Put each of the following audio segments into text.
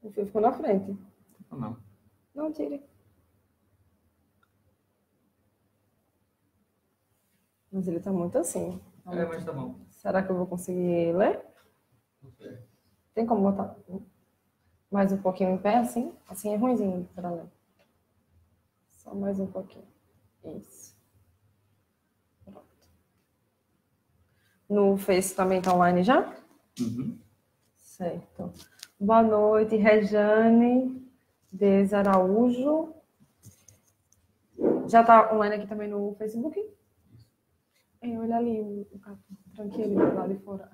O fio ficou na frente. Não. Não, tire. Mas ele tá muito assim. Mas tá bom. Será que eu vou conseguir ler? Não sei. Tem como botar mais um pouquinho em pé, assim? Assim é ruimzinho para ler. Só mais um pouquinho. Isso. Pronto. No Face também tá online já? Uhum. Certo. Boa noite, Rejane Des Araújo. Já tá online aqui também no Facebook? Olha ali o cartão. Tranquilo, lá de fora.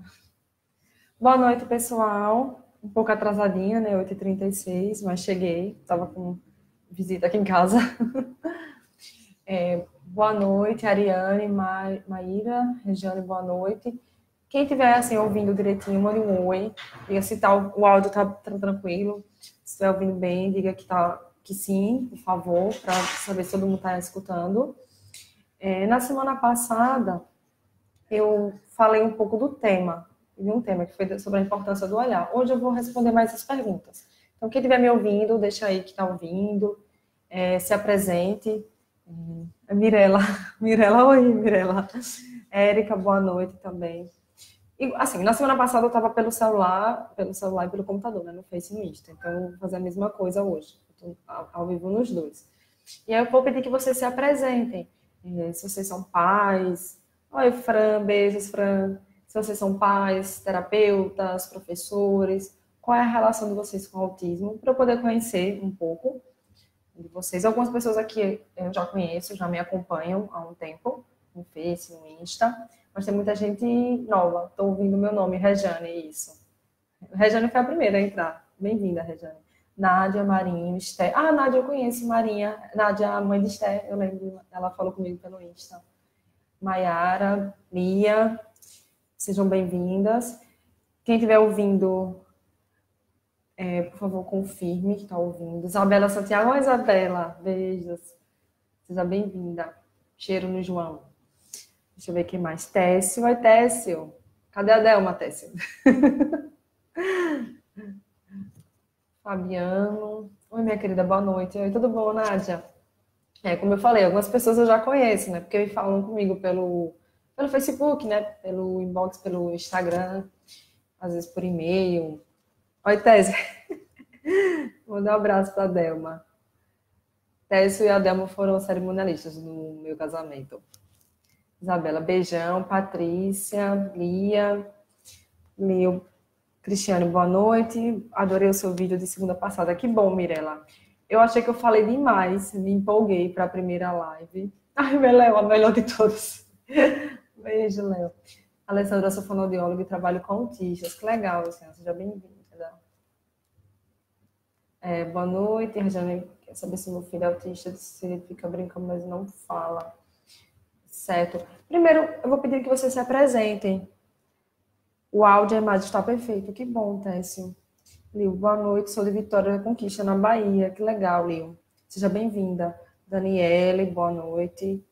Boa noite, pessoal. Um pouco atrasadinha, né? 8h36, mas cheguei. Estava com visita aqui em casa. Boa noite, Ariane, Maíra, Regiane, boa noite. Quem estiver assim, ouvindo direitinho, mande um oi. Diga se tá, o áudio está tranquilo. Se estiver ouvindo bem, diga que sim, por favor, para saber se todo mundo está escutando. Na semana passada, eu falei um pouco do tema, de um tema que foi sobre a importância do olhar. Hoje eu vou responder mais as perguntas. Então, quem estiver me ouvindo, deixa aí que está ouvindo, se apresente. Mirela, oi, Mirela. Érica, boa noite também. E, assim, na semana passada eu estava pelo celular e pelo computador, né, no Face e no Insta. Então, eu vou fazer a mesma coisa hoje. Estou ao vivo nos dois. E aí eu vou pedir que vocês se apresentem. Se vocês são pais. Oi, Fran, beijos, Fran. Se vocês são pais, terapeutas, professores. Qual é a relação de vocês com o autismo? Para eu poder conhecer um pouco de vocês. Algumas pessoas aqui eu já conheço, já me acompanham há um tempo, no Face, no Insta, mas tem muita gente nova. Estou ouvindo meu nome, Rejane, isso. Rejane foi a primeira a entrar. Bem-vinda, Rejane. Nádia, Marinho, Esté. Ah, Nádia, eu conheço Marinha. Nádia, a mãe de Esté, eu lembro, ela falou comigo pelo Insta. Maiara, Lia, sejam bem-vindas. Quem estiver ouvindo, por favor, confirme que está ouvindo. Isabela Santiago, oi, Isabela, beijos. Seja bem-vinda. Cheiro no João. Deixa eu ver quem mais. Técio, oi, Técio. Cadê a Delma, Técio? Fabiano. Oi, minha querida, boa noite. Oi, tudo bom, Nádia? Como eu falei, algumas pessoas eu já conheço, né? Porque falam comigo pelo Facebook, né? Pelo inbox, pelo Instagram, às vezes por e-mail. Oi, Técio. Vou dar um abraço para a Delma. Técio e a Delma foram cerimonialistas no meu casamento. Isabela, beijão. Patrícia, Lia, Lio, Cristiane, boa noite. Adorei o seu vídeo de segunda passada. Que bom, Mirela. Eu achei que eu falei demais, me empolguei para a primeira live. Ai, meu Léo, a melhor de todos. Beijo, Léo. Alessandra, sou fonoaudióloga e trabalho com autistas. Que legal, senhora. Seja bem-vinda. Boa noite, Regiane. Quer saber se meu filho é autista, se ele fica brincando, mas não fala. Certo. Primeiro, eu vou pedir que vocês se apresentem. O áudio e a imagem está perfeito. Que bom, Técio. Lio, boa noite. Sou de Vitória da Conquista, na Bahia. Que legal, Lio. Seja bem-vinda. Daniele, boa noite.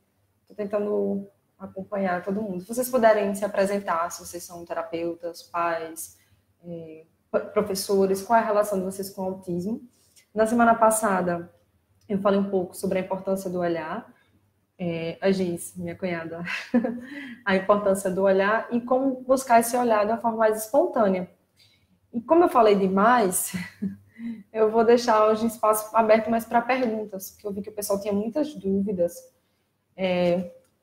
Estou tentando acompanhar todo mundo. Se vocês puderem se apresentar, se vocês são terapeutas, pais, professores, qual é a relação de vocês com o autismo? Na semana passada, eu falei um pouco sobre a importância do olhar. A Giz, minha cunhada, a importância do olhar e como buscar esse olhar de uma forma mais espontânea. E como eu falei demais, eu vou deixar hoje espaço aberto mais para perguntas, porque eu vi que o pessoal tinha muitas dúvidas.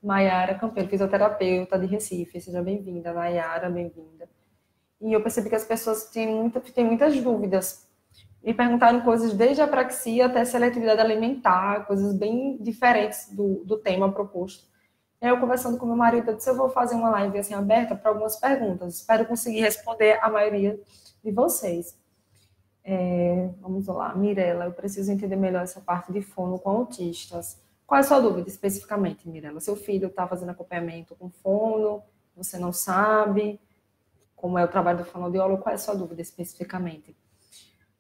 Maiara Campeiro, fisioterapeuta de Recife, seja bem-vinda. Maiara, bem-vinda. E eu percebi que as pessoas têm muitas dúvidas. Me perguntaram coisas desde apraxia até seletividade alimentar, coisas bem diferentes do tema proposto. E aí eu conversando com meu marido, eu disse, eu vou fazer uma live assim aberta para algumas perguntas. Espero conseguir responder a maioria de vocês. Vamos lá, Mirela, eu preciso entender melhor essa parte de fono com autistas. Qual é a sua dúvida especificamente, Mirela? Seu filho está fazendo acompanhamento com fono? Você não sabe como é o trabalho do fonoaudiólogo? Qual é a sua dúvida especificamente?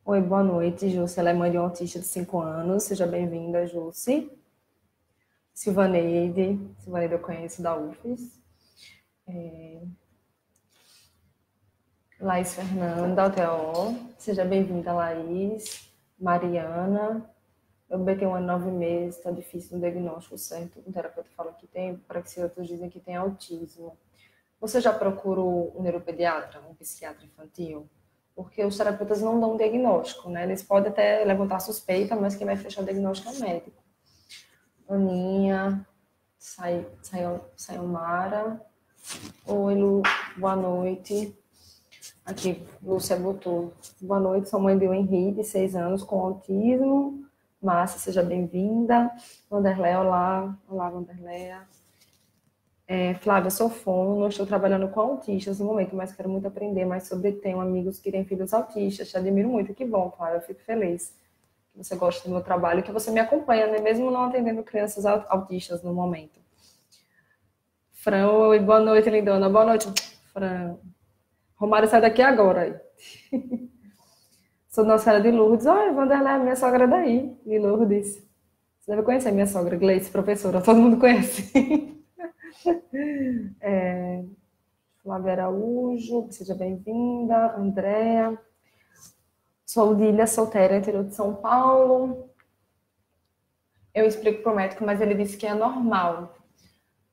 Oi, boa noite, Jússi. Ela é mãe de um autista de 5 anos. Seja bem-vinda, Jússi. Silvaneide eu conheço da UFES. Laís Fernanda, UTO. Seja bem-vinda, Laís. Mariana. Eu bebê tem 1 ano e 9 meses, está difícil no diagnóstico certo. O terapeuta fala que tem, para que outros dizem que tem autismo. Você já procurou um neuropediatra, um psiquiatra infantil? Porque os terapeutas não dão diagnóstico, né? Eles podem até levantar suspeita, mas quem vai fechar o diagnóstico é o médico. Aninha, Sayomara. Oi, Lu, boa noite. Aqui, Lúcia botou. Boa noite, sou mãe de um Henrique, de 6 anos, com autismo. Márcia, seja bem-vinda. Vanderléia, olá. Olá, Vanderléia. Flávia, sou fono, estou trabalhando com autistas no momento, mas quero muito aprender mais sobre. Tenho amigos que têm filhos autistas, te admiro muito. Que bom, Flávia, eu fico feliz que você gosta do meu trabalho, que você me acompanha, né? Mesmo não atendendo crianças autistas no momento. Fran, oi, boa noite, lindona. Boa noite, Fran. Romário, sai daqui agora. Aí. Sou Nossa Senhora de Lourdes. Oi, Vanderlei, minha sogra daí, de Lourdes. Você deve conhecer minha sogra, Gleice, professora, todo mundo conhece. Flávia Araújo, seja bem-vinda. Andréa. Sou de Ilha Solteira, interior de São Paulo. Eu explico para o médico, mas ele disse que é normal.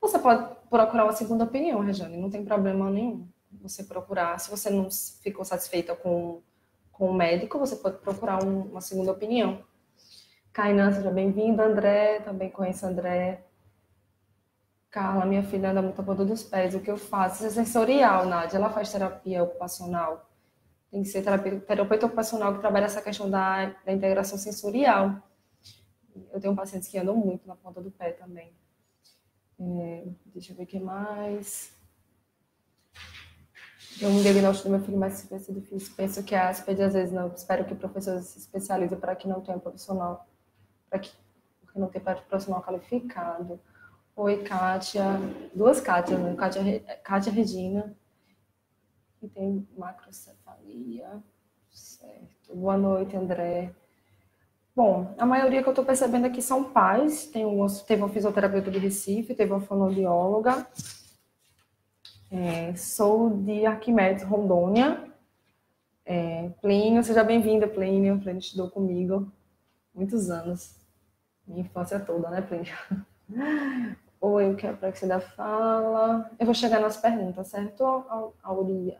Você pode procurar uma segunda opinião, Regiane, não tem problema nenhum. Você procurar, se você não ficou satisfeita com o médico, você pode procurar uma segunda opinião. Kainan, seja bem-vindo. André, também conheço André. Carla, minha filha anda muito a ponta dos pés. O que eu faço? Isso é sensorial, Nádia. Ela faz terapia ocupacional. Tem que ser terapeuta ocupacional que trabalha essa questão da integração sensorial. Eu tenho pacientes que andam muito na ponta do pé também. Deixa eu ver o que mais. Eu um diagnóstico do meu filho, mas vai ser difícil. Penso que a ASPED, às vezes, não. Espero que o professor se especialize para que não tenha profissional. Porque não tem profissional qualificado. Oi, Kátia. 2 Kátias, né? Kátia Regina. Que tem macrocefalia. Certo. Boa noite, André. Bom, a maioria que eu estou percebendo aqui são pais. Teve uma fisioterapeuta de Recife, teve uma fonoaudióloga. Sou de Arquimedes, Rondônia. Plínio, seja bem-vinda, Plínio. Plínio estudou comigo muitos anos. Minha infância toda, né, Plínio? Oi, eu quero para que você dá fala. Eu vou chegar nas perguntas, certo? Auria.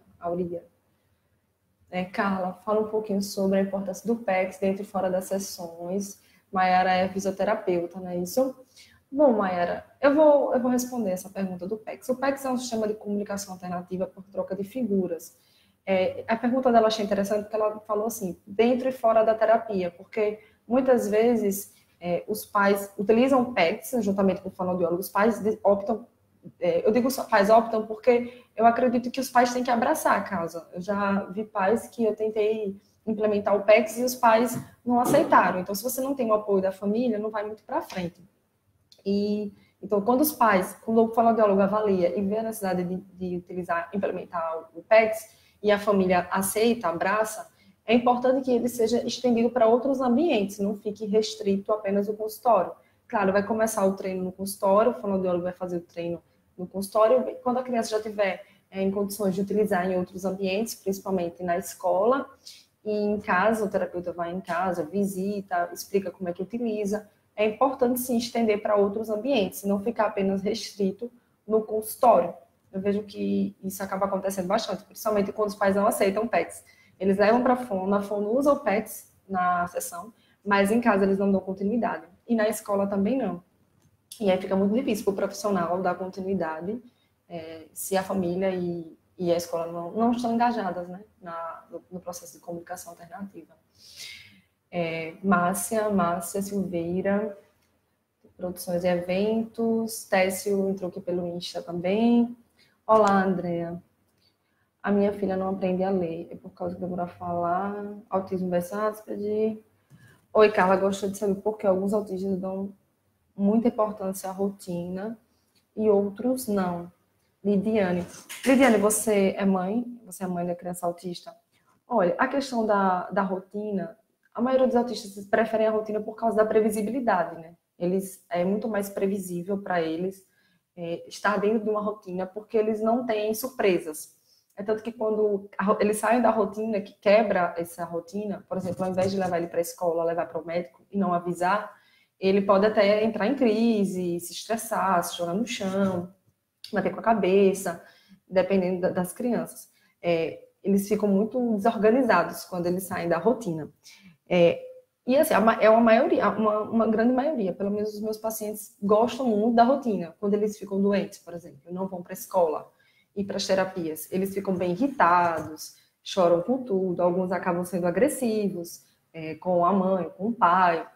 Carla, fala um pouquinho sobre a importância do PEX dentro e fora das sessões. Maiara é fisioterapeuta, não é isso? Bom, Mayara, eu vou responder essa pergunta do PEX. O PEX é um sistema de comunicação alternativa por troca de figuras. A pergunta dela achei interessante porque ela falou assim, dentro e fora da terapia, porque muitas vezes os pais utilizam o PEX juntamente com o fonoaudiólogo, os pais optam, eu digo os pais optam porque eu acredito que os pais têm que abraçar a causa. Eu já vi pais que eu tentei implementar o PEX e os pais não aceitaram. Então, se você não tem o apoio da família, não vai muito para frente. Então, quando o fonoaudiólogo avalia e vê a necessidade de utilizar, implementar o PEX, e a família aceita, abraça, é importante que ele seja estendido para outros ambientes, não fique restrito apenas ao consultório. Claro, vai começar o treino no consultório, o fonoaudiólogo vai fazer o treino no consultório, quando a criança já estiver em condições de utilizar em outros ambientes, principalmente na escola, e em casa, o terapeuta vai em casa, visita, explica como é que utiliza, é importante sim estender para outros ambientes, não ficar apenas restrito no consultório. Eu vejo que isso acaba acontecendo bastante, principalmente quando os pais não aceitam PETs. Eles levam para a fono usa o PETs na sessão, mas em casa eles não dão continuidade. E na escola também não. E aí fica muito difícil para o profissional dar continuidade se a família e a escola não estão engajadas, né, no processo de comunicação alternativa. Márcia Silveira, produções e eventos. Técio entrou aqui pelo Insta também. Olá, Andréa. A minha filha não aprende a ler, é por causa que demora a falar. Autismo versus Asperger. Oi, Carla, gostaria de saber por que alguns autistas dão muita importância à rotina e outros não. Lidiane, você é mãe? Você é mãe da criança autista? Olha, a questão da rotina, a maioria dos autistas preferem a rotina por causa da previsibilidade, né? É muito mais previsível para eles estar dentro de uma rotina porque eles não têm surpresas. É tanto que quando eles saem da rotina, que quebra essa rotina, por exemplo, ao invés de levar ele para a escola, levar para o médico e não avisar, ele pode até entrar em crise, se estressar, se jogar no chão, bater com a cabeça, dependendo das crianças. Eles ficam muito desorganizados quando eles saem da rotina. E assim, é uma maioria, uma grande maioria, pelo menos os meus pacientes gostam muito da rotina, quando eles ficam doentes, por exemplo, não vão para a escola e para as terapias. Eles ficam bem irritados, choram com tudo, alguns acabam sendo agressivos, com a mãe, com o pai.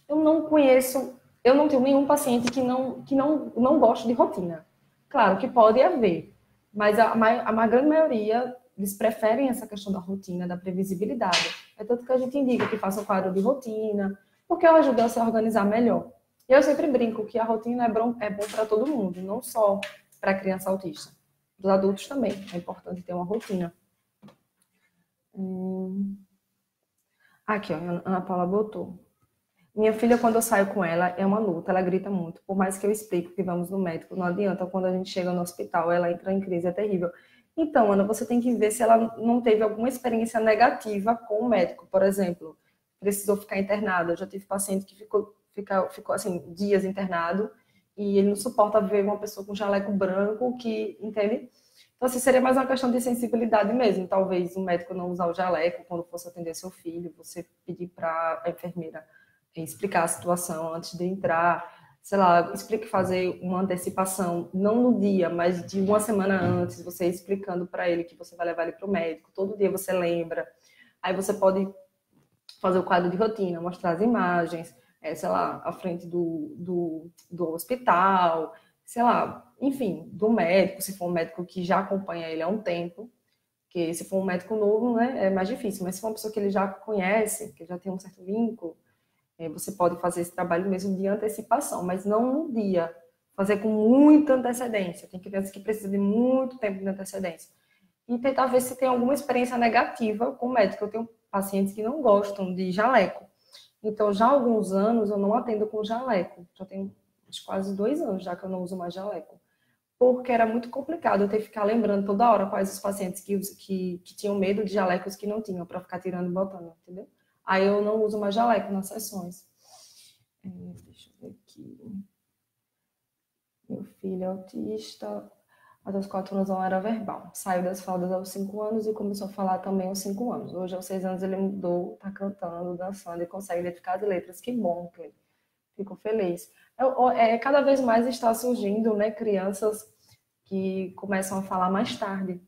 Eu não conheço, eu não tenho nenhum paciente que não gosta de rotina. Claro que pode haver, mas a grande maioria, eles preferem essa questão da rotina, da previsibilidade. É tanto que a gente indica que faça um quadro de rotina, porque ela ajuda a se organizar melhor. E eu sempre brinco que a rotina é bom para todo mundo, não só para a criança autista. Para os adultos também, é importante ter uma rotina. Aqui, ó, a Ana Paula botou. Minha filha, quando eu saio com ela, é uma luta, ela grita muito. Por mais que eu explique que vamos no médico, não adianta. Quando a gente chega no hospital, ela entra em crise, é terrível. Então, Ana, você tem que ver se ela não teve alguma experiência negativa com o médico, por exemplo. Precisou ficar internada. Eu já tive paciente que ficou assim, dias internado e ele não suporta ver uma pessoa com jaleco branco que, entende? Então, assim, seria mais uma questão de sensibilidade mesmo. Talvez o médico não usar o jaleco quando fosse atender seu filho, você pedir para a enfermeira explicar a situação antes de entrar, sei lá, fazer uma antecipação, não no dia, mas de uma semana antes, você explicando para ele que você vai levar ele para o médico, todo dia você lembra, aí você pode fazer o quadro de rotina, mostrar as imagens, sei lá, à frente do hospital, sei lá, enfim, do médico, se for um médico que já acompanha ele há um tempo, porque se for um médico novo, né, é mais difícil, mas se for uma pessoa que ele já conhece, que já tem um certo vínculo, você pode fazer esse trabalho mesmo de antecipação, mas não no dia. Fazer com muita antecedência. Tem crianças que precisam de muito tempo de antecedência. E tentar ver se tem alguma experiência negativa com o médico. Eu tenho pacientes que não gostam de jaleco. Então, já há alguns anos eu não atendo com jaleco. Já tem quase 2 anos já que eu não uso mais jaleco. Porque era muito complicado eu ter que ficar lembrando toda hora quais os pacientes que tinham medo de jalecos que não tinham, para ficar tirando e botando, entendeu? Aí eu não uso mais jaleco nas sessões. Deixa eu ver aqui. Meu filho é autista. Até os 4 anos não era verbal. Saiu das fraldas aos 5 anos e começou a falar também aos 5 anos. Hoje, aos 6 anos, ele mudou, tá cantando, dançando e consegue identificar as letras. Que bom, Cleide. Fico feliz. Cada vez mais está surgindo, né, crianças que começam a falar mais tarde.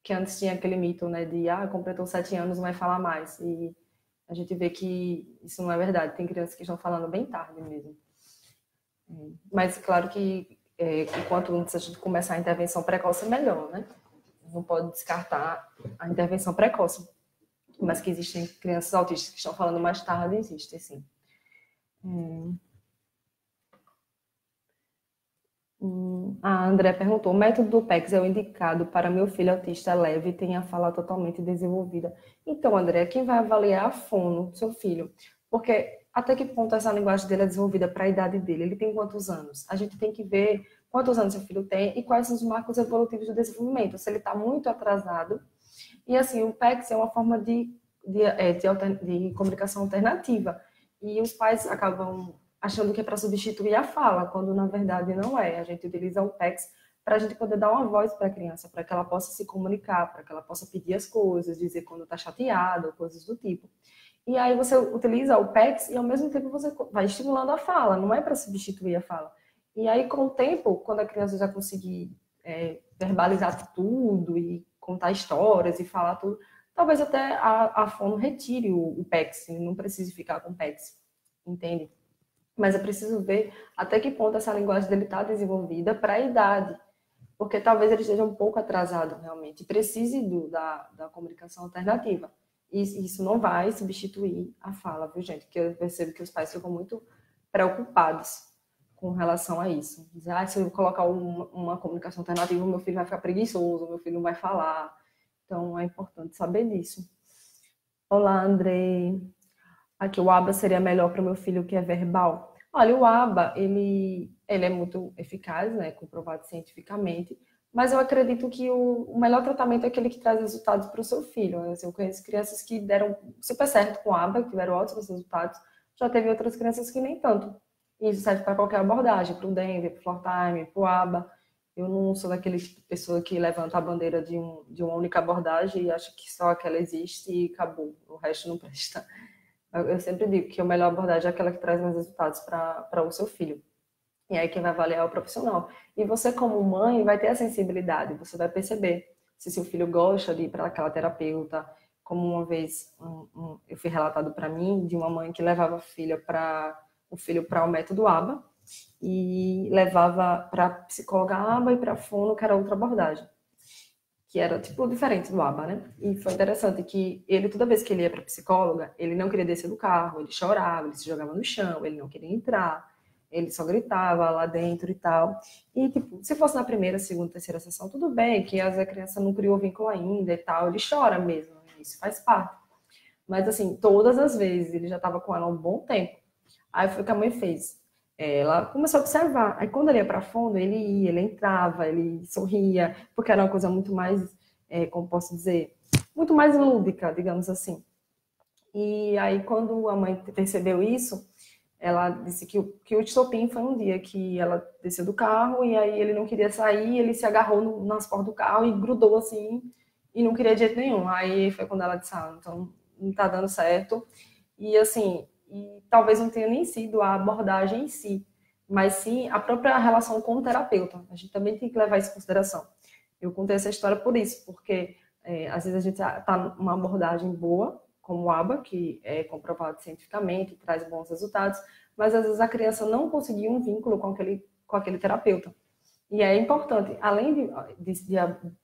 Que antes tinha aquele mito, né, de completou 7 anos, não vai falar mais. E a gente vê que isso não é verdade. Tem crianças que estão falando bem tarde mesmo. Mas, claro que quanto antes a gente começar a intervenção precoce, é melhor, né? Não pode descartar a intervenção precoce. Mas que existem crianças autistas que estão falando mais tarde, existe, sim. A André perguntou, o método do PECS é o indicado para meu filho autista leve e tem a fala totalmente desenvolvida. Então, André, quem vai avaliar a fono, seu filho? Porque até que ponto essa linguagem dele é desenvolvida para a idade dele? Ele tem quantos anos? A gente tem que ver quantos anos seu filho tem e quais são os marcos evolutivos do desenvolvimento, se ele está muito atrasado. E assim, o PECS é uma forma de comunicação alternativa. E os pais acabam achando que é para substituir a fala, quando na verdade não é. A gente utiliza o PECS para a gente poder dar uma voz para a criança, para que ela possa se comunicar, para que ela possa pedir as coisas, dizer quando está chateada, coisas do tipo. E aí você utiliza o PECS e ao mesmo tempo você vai estimulando a fala, não é para substituir a fala. E aí com o tempo, quando a criança já conseguir verbalizar tudo e contar histórias e falar tudo, talvez até a fono retire o PECS, não precise ficar com o PECS, entende? Mas é preciso ver até que ponto essa linguagem dele está desenvolvida para a idade, porque talvez ele esteja um pouco atrasado realmente, e precise da comunicação alternativa. E isso não vai substituir a fala, viu, gente? Porque eu percebo que os pais ficam muito preocupados com relação a isso. Dizer, se eu colocar uma comunicação alternativa, meu filho vai ficar preguiçoso, meu filho não vai falar. Então, é importante saber disso. Olá, Andrei. Aqui, o ABA seria melhor para o meu filho que é verbal? Olha, o ABA, ele é muito eficaz, né, comprovado cientificamente, Mas eu acredito que o melhor tratamento é aquele que traz resultados para o seu filho. Assim, eu conheço crianças que deram super certo com a aba, que tiveram ótimos resultados. Já teve outras crianças que nem tanto. E isso serve para qualquer abordagem, para o Denver, para o Floor Time, para o aba. Eu não sou daquele tipo de pessoa que levanta a bandeira de uma única abordagem e acha que só aquela existe e acabou. O resto não presta. Eu sempre digo que a melhor abordagem é aquela que traz mais resultados para o seu filho. E aí quem vai avaliar é o profissional. E você, como mãe, vai ter a sensibilidade, você vai perceber se seu filho gosta de ir para aquela terapeuta. Como uma vez eu fui relatado para mim de uma mãe que levava o filho para o método ABA e levava para a psicóloga ABA e para a fono, que era outra abordagem, que era tipo diferente do ABA, né? E foi interessante que ele, toda vez que ele ia para a psicóloga, ele não queria descer do carro, ele chorava, ele se jogava no chão, ele não queria entrar, ele só gritava lá dentro e tal. E, tipo, se fosse na primeira, segunda, terceira sessão, tudo bem, que às vezes a criança não criou vínculo ainda e tal, ele chora mesmo, isso faz parte. Mas, assim, todas as vezes, ele já estava com ela há um bom tempo. Aí foi o que a mãe fez. Ela começou a observar. Aí, quando ele ia para fundo, ele ia, ele entrava, ele sorria, porque era uma coisa muito mais, como posso dizer, muito mais lúdica, digamos assim. E aí, quando a mãe percebeu isso, ela disse que o estopim foi um dia que ela desceu do carro e aí ele não queria sair, ele se agarrou nas portas do carro e grudou assim e não queria de jeito nenhum. Aí foi quando ela disse, então não tá dando certo. E assim, e talvez não tenha nem sido a abordagem em si, mas sim a própria relação com o terapeuta. A gente também tem que levar isso em consideração. Eu contei essa história por isso, porque às vezes a gente tá numa abordagem boa, como o ABA, que é comprovado cientificamente, traz bons resultados, mas às vezes a criança não conseguiu um vínculo com aquele terapeuta. E é importante, além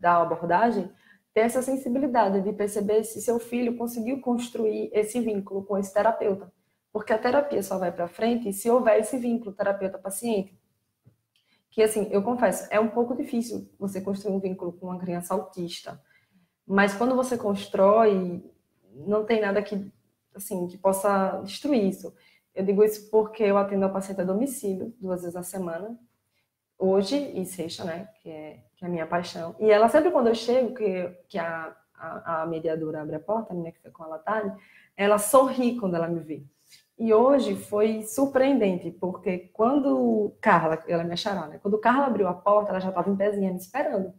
da abordagem, ter essa sensibilidade de perceber se seu filho conseguiu construir esse vínculo com esse terapeuta. Porque a terapia só vai para frente se houver esse vínculo terapeuta-paciente. Que, assim, eu confesso, é um pouco difícil você construir um vínculo com uma criança autista. Mas quando você constrói, não tem nada que, assim, que possa destruir isso. Eu digo isso porque eu atendo ao paciente a domicílio 2 vezes na semana, hoje e sexta, né, que é a minha paixão. E ela sempre quando eu chego, que a mediadora abre a porta, a menina que foi com ela à tarde, ela sorri quando ela me vê. E hoje foi surpreendente, porque quando Carla, ela é minha xará, né, quando Carla abriu a porta, ela já estava em pezinha me esperando.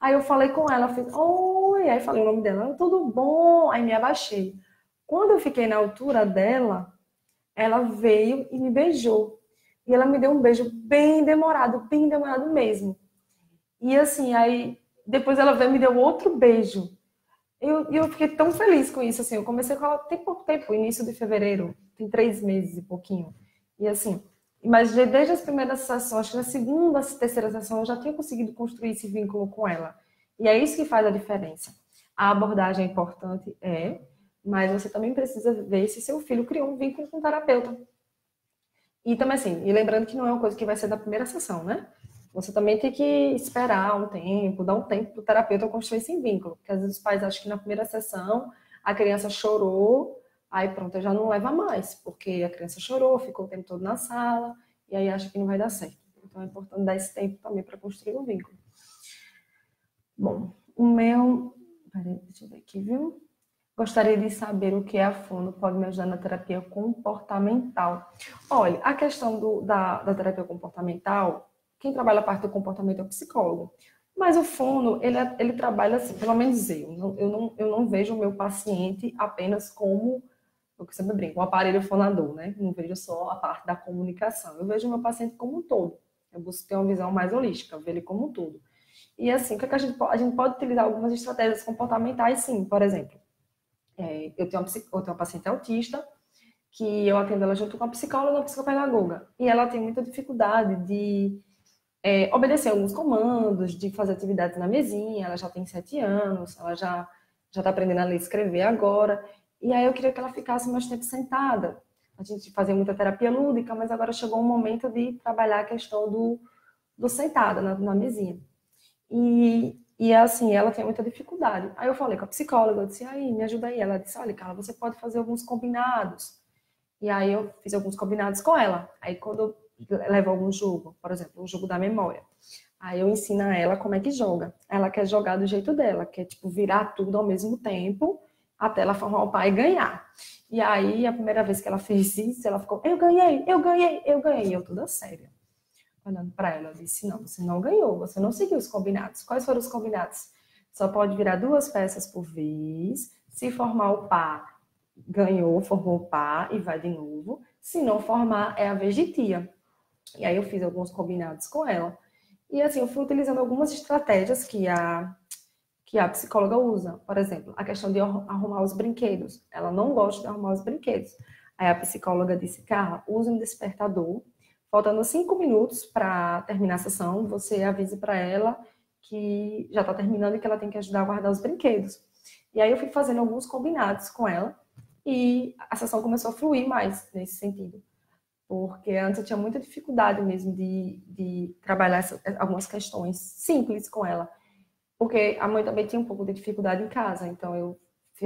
Aí eu falei com ela, fiz, oi, aí falei o nome dela, tudo bom? Aí me abaixei. Quando eu fiquei na altura dela, ela veio e me beijou. E ela me deu um beijo bem demorado mesmo. E assim, aí depois ela veio e me deu outro beijo. E eu fiquei tão feliz com isso, assim, eu comecei com ela tem pouco tempo, início de fevereiro, tem 3 meses e pouquinho. E assim, mas desde as primeiras sessões, acho que na segunda, terceira sessão, eu já tinha conseguido construir esse vínculo com ela. E é isso que faz a diferença. A abordagem é importante, mas você também precisa ver se seu filho criou um vínculo com o terapeuta. E também assim, e lembrando que não é uma coisa que vai ser da primeira sessão, né? Você também tem que esperar um tempo, dar um tempo para o terapeuta construir esse vínculo. Porque às vezes os pais acham que na primeira sessão a criança chorou, aí pronto, já não leva mais, porque a criança chorou, ficou o tempo todo na sala, e aí acha que não vai dar certo. Então é importante dar esse tempo também para construir o vínculo. Bom, o meu. Peraí, deixa eu ver aqui, viu? Gostaria de saber o que a fono pode me ajudar na terapia comportamental. Olha, a questão da terapia comportamental, quem trabalha a parte do comportamento é o psicólogo. Mas o fono, ele trabalha assim, pelo menos eu não vejo o meu paciente apenas como, eu sempre brinco, um aparelho fonador, né? Não vejo só a parte da comunicação. Eu vejo o meu paciente como um todo. Eu busco ter uma visão mais holística, ver ele como um todo. E assim, o que a gente pode utilizar algumas estratégias comportamentais, sim, por exemplo. Eu tenho uma paciente autista, que eu atendo ela junto com a psicóloga e a psicopedagoga. E ela tem muita dificuldade de obedecer alguns comandos, de fazer atividades na mesinha. Ela já tem 7 anos, ela já está aprendendo a ler e escrever agora. E aí eu queria que ela ficasse mais tempo sentada. A gente fazia muita terapia lúdica, mas agora chegou o momento de trabalhar a questão do sentada na mesinha. E assim, ela tem muita dificuldade. Aí eu falei com a psicóloga, eu disse, aí, me ajuda aí. Ela disse, olha, Carla, você pode fazer alguns combinados. E aí eu fiz alguns combinados com ela. Aí quando eu levo algum jogo, por exemplo, um jogo da memória, Aí eu ensino a ela como é que joga. Ela quer jogar do jeito dela, quer, tipo, virar tudo ao mesmo tempo, até ela formar o par e ganhar. E aí, a primeira vez que ela fez isso, ela ficou, eu ganhei, eu ganhei, eu ganhei. E eu toda séria, olhando para ela, eu disse, não, você não ganhou, você não seguiu os combinados. Quais foram os combinados? Só pode virar 2 peças por vez, se formar o par, ganhou, formou o par e vai de novo. Se não formar, é a vez de tia. E aí eu fiz alguns combinados com ela. E assim, eu fui utilizando algumas estratégias que a psicóloga usa. Por exemplo, a questão de arrumar os brinquedos. Ela não gosta de arrumar os brinquedos. Aí a psicóloga disse, Carla, use um despertador. Faltando 5 minutos para terminar a sessão, você avise para ela que já está terminando e que ela tem que ajudar a guardar os brinquedos. E aí eu fui fazendo alguns combinados com ela e a sessão começou a fluir mais nesse sentido. Porque antes eu tinha muita dificuldade mesmo de trabalhar algumas questões simples com ela. Porque a mãe também tinha um pouco de dificuldade em casa, então eu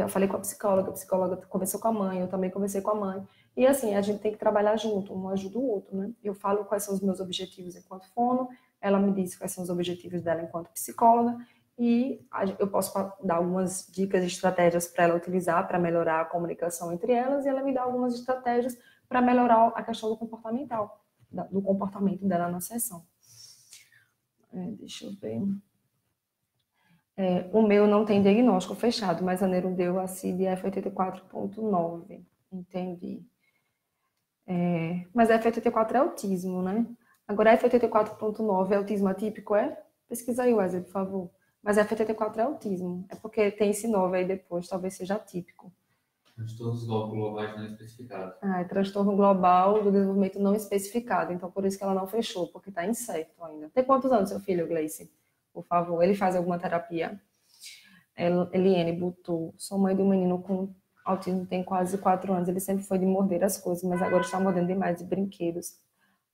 falei com a psicóloga conversou com a mãe, eu também conversei com a mãe. E assim, a gente tem que trabalhar junto, um ajuda o outro, né? Eu falo quais são os meus objetivos enquanto fono, ela me diz quais são os objetivos dela enquanto psicóloga, e eu posso dar algumas dicas e estratégias para ela utilizar para melhorar a comunicação entre elas, e ela me dá algumas estratégias para melhorar a questão do comportamento dela na sessão. Deixa eu ver. O meu não tem diagnóstico fechado, mas a Neuro deu a CID F84.9. Entendi. Mas F84 é autismo, né? Agora, F84.9 é autismo atípico, é? Pesquisa aí, Wesley, por favor. Mas F84 é autismo. É porque tem esse 9 aí depois, talvez seja atípico. Transtornos globais não especificados. É transtorno global do desenvolvimento não especificado. Então, por isso que ela não fechou, porque está incerto ainda. Tem quantos anos seu filho, Gleice? Por favor, ele faz alguma terapia? Eliane Butu, sou mãe de um menino com autismo, tem quase 4 anos. Ele sempre foi de morder as coisas, mas agora está mordendo demais de brinquedos.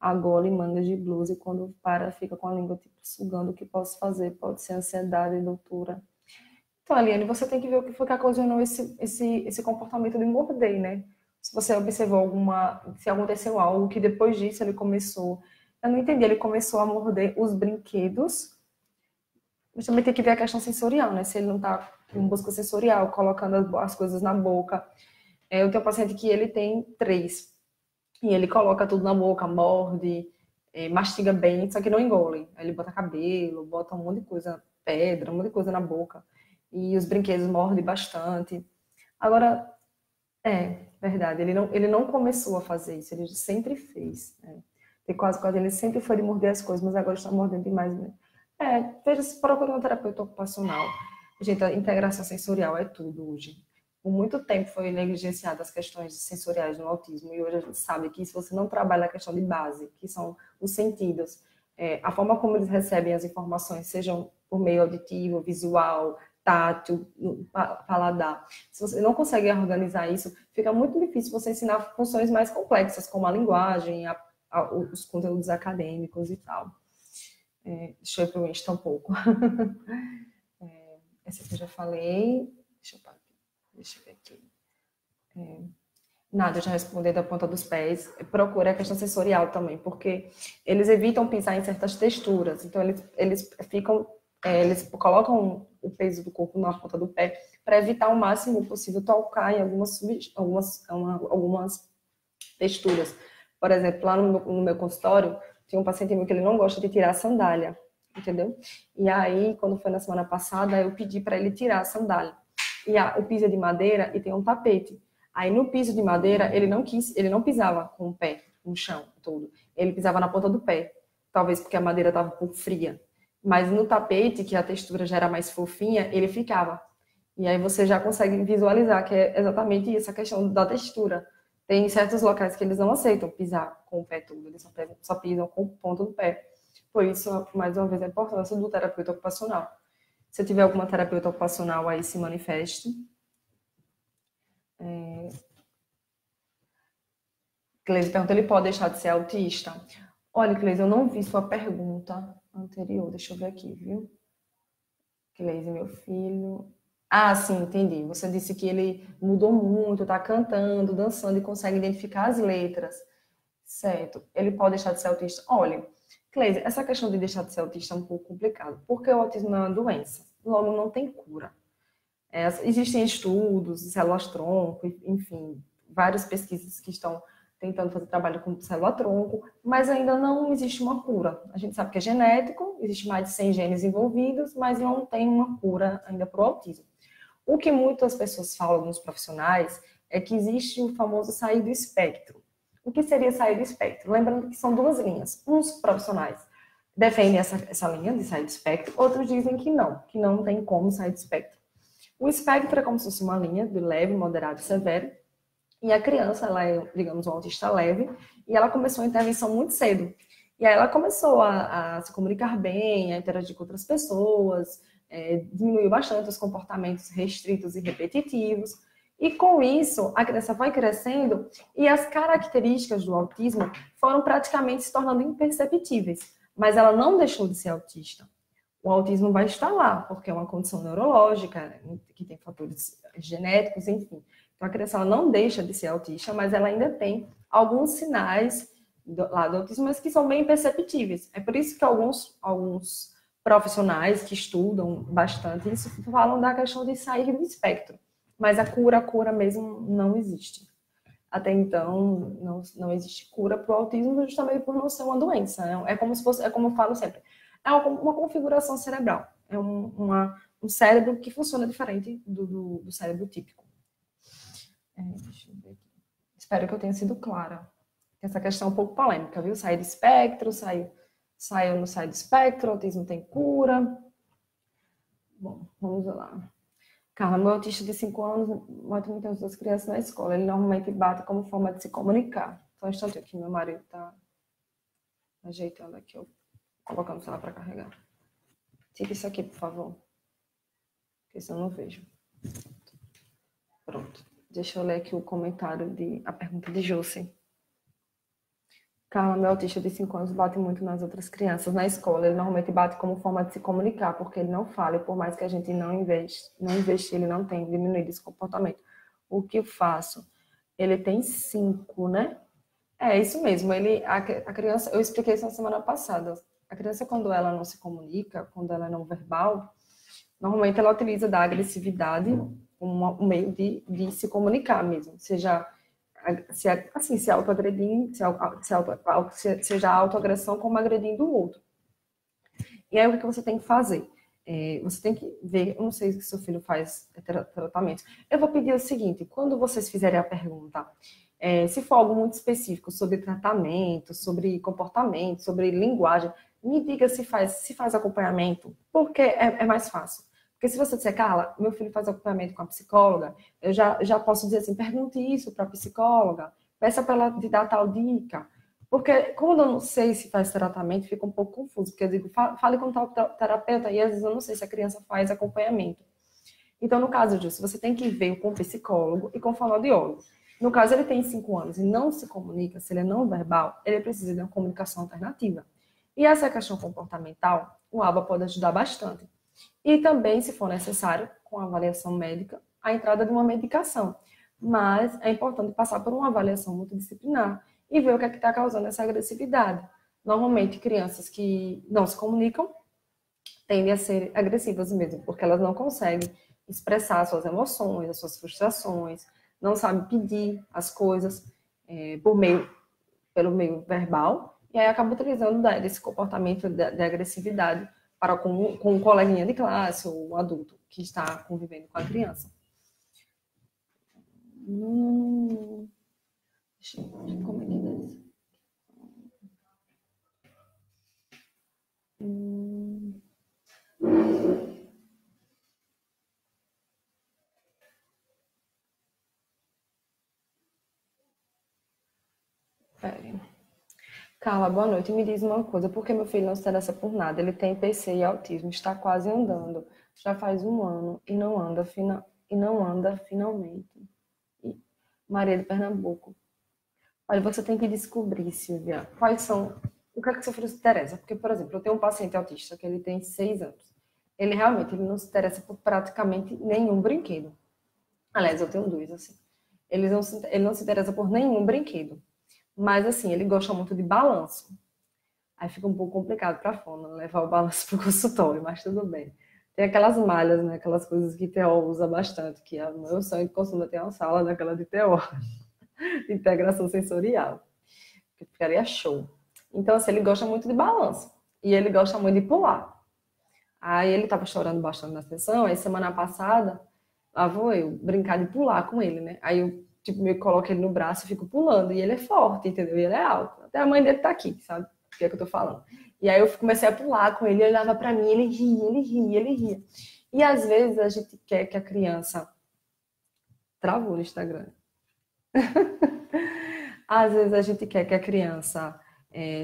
Agora e mangas de blusa, e quando para, fica com a língua tipo sugando. O que posso fazer? Pode ser ansiedade, doutora. Então, Eliane, você tem que ver o que foi que ocasionou esse comportamento de morder, né? Se você observou se aconteceu algo que depois disso ele começou. Eu não entendi, ele começou a morder os brinquedos. Mas também tem que ver a questão sensorial, né? Se ele não está em busca sensorial, colocando as coisas na boca. Eu tenho um paciente que ele tem 3. E ele coloca tudo na boca, morde, mastiga bem, só que não engole. Aí ele bota cabelo, bota um monte de coisa, pedra, um monte de coisa na boca. E os brinquedos mordem bastante. Agora, verdade, ele não começou a fazer isso, ele sempre fez. Né? Tem quase ele sempre foi de morder as coisas, mas agora está mordendo demais. Né? Veja se procura um terapeuta ocupacional. Gente, a integração sensorial é tudo hoje. Por muito tempo foi negligenciada as questões sensoriais no autismo, e hoje a gente sabe que se você não trabalha a questão de base, que são os sentidos, a forma como eles recebem as informações, sejam por meio auditivo, visual, tátil, paladar. Se você não consegue organizar isso, fica muito difícil você ensinar funções mais complexas, como a linguagem, os conteúdos acadêmicos e tal. Deixa eu ir para o Insta um pouco. Essa aqui eu já falei. Deixa eu ver aqui. Nada, eu já respondi da ponta dos pés. Procura a questão sensorial também, porque eles evitam pisar em certas texturas. Então, eles colocam o peso do corpo na ponta do pé para evitar o máximo possível tocar em algumas texturas. Por exemplo, lá no meu consultório, tinha um paciente meu que ele não gosta de tirar a sandália, entendeu? E aí, quando foi na semana passada, eu pedi para ele tirar a sandália. E o piso é de madeira e tem um tapete. Aí no piso de madeira, ele não pisava com o pé no chão todo. Ele pisava na ponta do pé. Talvez porque a madeira estava um pouco fria. Mas no tapete, que a textura já era mais fofinha, ele ficava. E aí você já consegue visualizar que é exatamente essa questão da textura. Tem certos locais que eles não aceitam pisar com o pé todo, eles só pisam com o ponto do pé. Por isso, mais uma vez, a importância do terapeuta ocupacional. Se tiver alguma terapeuta ocupacional aí, se manifeste. Cleise pergunta, ele pode deixar de ser autista? Olha, Cleise, eu não vi sua pergunta anterior. Deixa eu ver aqui, viu? Cleise, meu filho. Ah, sim, entendi. Você disse que ele mudou muito, tá cantando, dançando e consegue identificar as letras. Certo. Ele pode deixar de ser autista? Olha, Cleide, essa questão de deixar de ser autista é um pouco complicado, porque o autismo não é uma doença, logo não tem cura. Existem estudos, células-tronco, enfim, várias pesquisas que estão tentando fazer trabalho com célula-tronco, mas ainda não existe uma cura. A gente sabe que é genético, existe mais de 100 genes envolvidos, mas não tem uma cura ainda para o autismo. O que muitas pessoas falam, alguns profissionais, é que existe o famoso sair do espectro. O que seria sair do espectro? Lembrando que são duas linhas. Uns profissionais defendem essa linha de sair do espectro, outros dizem que não tem como sair do espectro. O espectro é como se fosse uma linha de leve, moderado e severo, e a criança, ela é, digamos, um autista leve, e ela começou a intervenção muito cedo. E aí ela começou a se comunicar bem, a interagir com outras pessoas, diminuiu bastante os comportamentos restritos e repetitivos, e com isso, a criança vai crescendo e as características do autismo foram praticamente se tornando imperceptíveis, mas ela não deixou de ser autista. O autismo vai estar lá, porque é uma condição neurológica, que tem fatores genéticos, enfim. Então, a criança ela não deixa de ser autista, mas ela ainda tem alguns sinais lá do autismo, mas que são bem imperceptíveis. É por isso que alguns profissionais que estudam bastante isso falam da questão de sair do espectro. Mas a cura mesmo não existe. Até então, não existe cura para o autismo, justamente por não ser uma doença. É como se fosse, é como eu falo sempre, é uma configuração cerebral. É um cérebro que funciona diferente do cérebro típico. Deixa eu ver aqui. Espero que eu tenha sido clara. Essa questão é um pouco polêmica, viu? Sair do espectro, saiu ou não sai do espectro, autismo tem cura. Bom, vamos lá. Carla, meu autista de 5 anos mata muitas das crianças na escola. Ele normalmente bate como forma de se comunicar. Só um instante aqui, meu marido está ajeitando aqui, colocando o celular para carregar. Tira isso aqui, por favor. Porque senão eu não vejo. Pronto. Deixa eu ler aqui o comentário a pergunta de José. Carla, meu autista de 5 anos bate muito nas outras crianças na escola. Ele normalmente bate como forma de se comunicar, porque ele não fala, e por mais que a gente não investe, ele não tem diminuído esse comportamento. O que eu faço? Ele tem 5, né? É isso mesmo. A criança, eu expliquei isso na semana passada. A criança, quando ela não se comunica, quando ela é não verbal, normalmente ela utiliza da agressividade como um meio de se comunicar mesmo, seja se autoagredindo, seja a autoagressão como agredindo o outro. E aí o que você tem que fazer? Você tem que ver, eu não sei se seu filho faz tratamento. Eu vou pedir o seguinte, quando vocês fizerem a pergunta, se for algo muito específico sobre tratamento, sobre comportamento, sobre linguagem, me diga se faz acompanhamento, porque é mais fácil. Porque se você disser, Carla, meu filho faz acompanhamento com a psicóloga, eu já posso dizer assim, pergunte isso para a psicóloga, peça para ela te dar tal dica. Porque quando eu não sei se faz tratamento, fica um pouco confuso, porque eu digo, fale com tal terapeuta, e às vezes eu não sei se a criança faz acompanhamento. Então, no caso disso, você tem que ver com o psicólogo e com o fonoaudiólogo. No caso, ele tem 5 anos e não se comunica, se ele é não verbal, ele precisa de uma comunicação alternativa. E essa questão comportamental, o ABA pode ajudar bastante. E também, se for necessário, com a avaliação médica, a entrada de uma medicação. Mas é importante passar por uma avaliação multidisciplinar e ver o que é que está causando essa agressividade. Normalmente, crianças que não se comunicam tendem a ser agressivas mesmo, porque elas não conseguem expressar as suas emoções, as suas frustrações, não sabem pedir as coisas pelo meio verbal, e aí acaba utilizando desse comportamento de agressividade para com um coleguinha de classe ou um adulto que está convivendo com a criança. Deixa eu ver como é que é isso. Carla, boa noite. Me diz uma coisa, por que meu filho não se interessa por nada? Ele tem PC e autismo, está quase andando. Já faz 1 ano e não anda finalmente. Maria de Pernambuco. Olha, você tem que descobrir, Silvia, o que é que seu filho se interessa. Porque, por exemplo, eu tenho um paciente autista que ele tem 6 anos. Ele não se interessa por praticamente nenhum brinquedo. Aliás, eu tenho 2, assim. Ele não se interessa por nenhum brinquedo. Mas, assim, ele gosta muito de balanço. Aí fica um pouco complicado para a fono levar o balanço para o consultório, mas tudo bem. Tem aquelas malhas, né? Aquelas coisas que TO usa bastante, que o meu sonho de consulta ter uma sala daquela de TO, de integração sensorial, que ficaria show. Então, assim, ele gosta muito de balanço e ele gosta muito de pular. Aí ele tava chorando bastante na sessão, aí semana passada, lá vou eu brincar de pular com ele, né? Aí eu, tipo, meio que coloco ele no braço e fico pulando, e ele é forte, entendeu? E ele é alto. Até a mãe dele tá aqui, sabe? O que é que eu tô falando? E aí eu comecei a pular com ele, ele olhava pra mim, ele ria, ele ria, ele ria. E às vezes a gente quer que a criança... Travou no Instagram. Às vezes a gente quer que a criança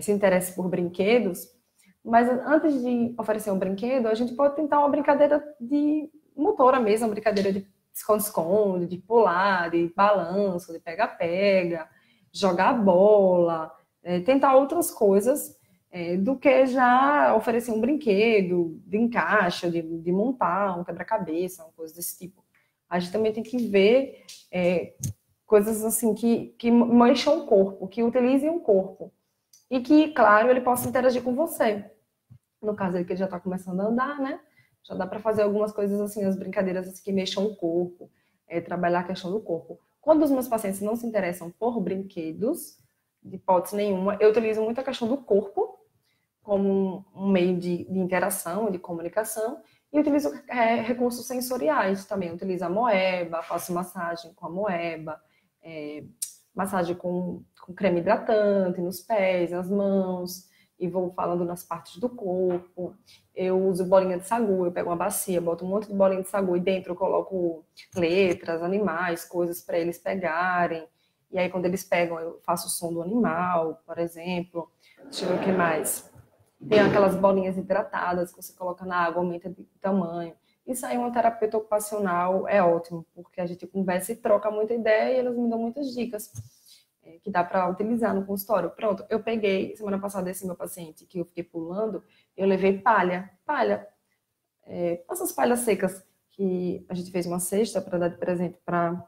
se interesse por brinquedos, mas antes de oferecer um brinquedo, a gente pode tentar uma brincadeira de motora mesmo, uma brincadeira de esconde-esconde, de pular, de balanço, de pega-pega, jogar bola, tentar outras coisas do que já oferecer um brinquedo de encaixe, de montar um quebra-cabeça, uma coisa desse tipo. A gente também tem que ver coisas assim que mexam o corpo, que utilizem o corpo. E que, claro, ele possa interagir com você. No caso, ele que ele já está começando a andar, né? Já dá para fazer algumas coisas assim, as brincadeiras assim, que mexam o corpo, trabalhar a questão do corpo. Quando os meus pacientes não se interessam por brinquedos, de hipótese nenhuma, eu utilizo muito a questão do corpo como um meio de interação, de comunicação, e utilizo recursos sensoriais também. Eu utilizo a moeba, faço massagem com a moeba, massagem com creme hidratante nos pés, nas mãos, e vou falando nas partes do corpo. Eu uso bolinha de sagu, eu pego uma bacia, boto um monte de bolinha de sagu e dentro eu coloco letras, animais, coisas para eles pegarem. E aí, quando eles pegam, eu faço o som do animal, por exemplo. Deixa eu ver o que mais. Tem aquelas bolinhas hidratadas que você coloca na água, aumenta de tamanho. Isso aí, uma terapeuta ocupacional é ótimo, porque a gente conversa e troca muita ideia e elas me dão muitas dicas que dá para utilizar no consultório. Pronto, eu peguei, semana passada, esse meu paciente que eu fiquei pulando, eu levei palha, essas palhas secas que a gente fez uma cesta para dar de presente para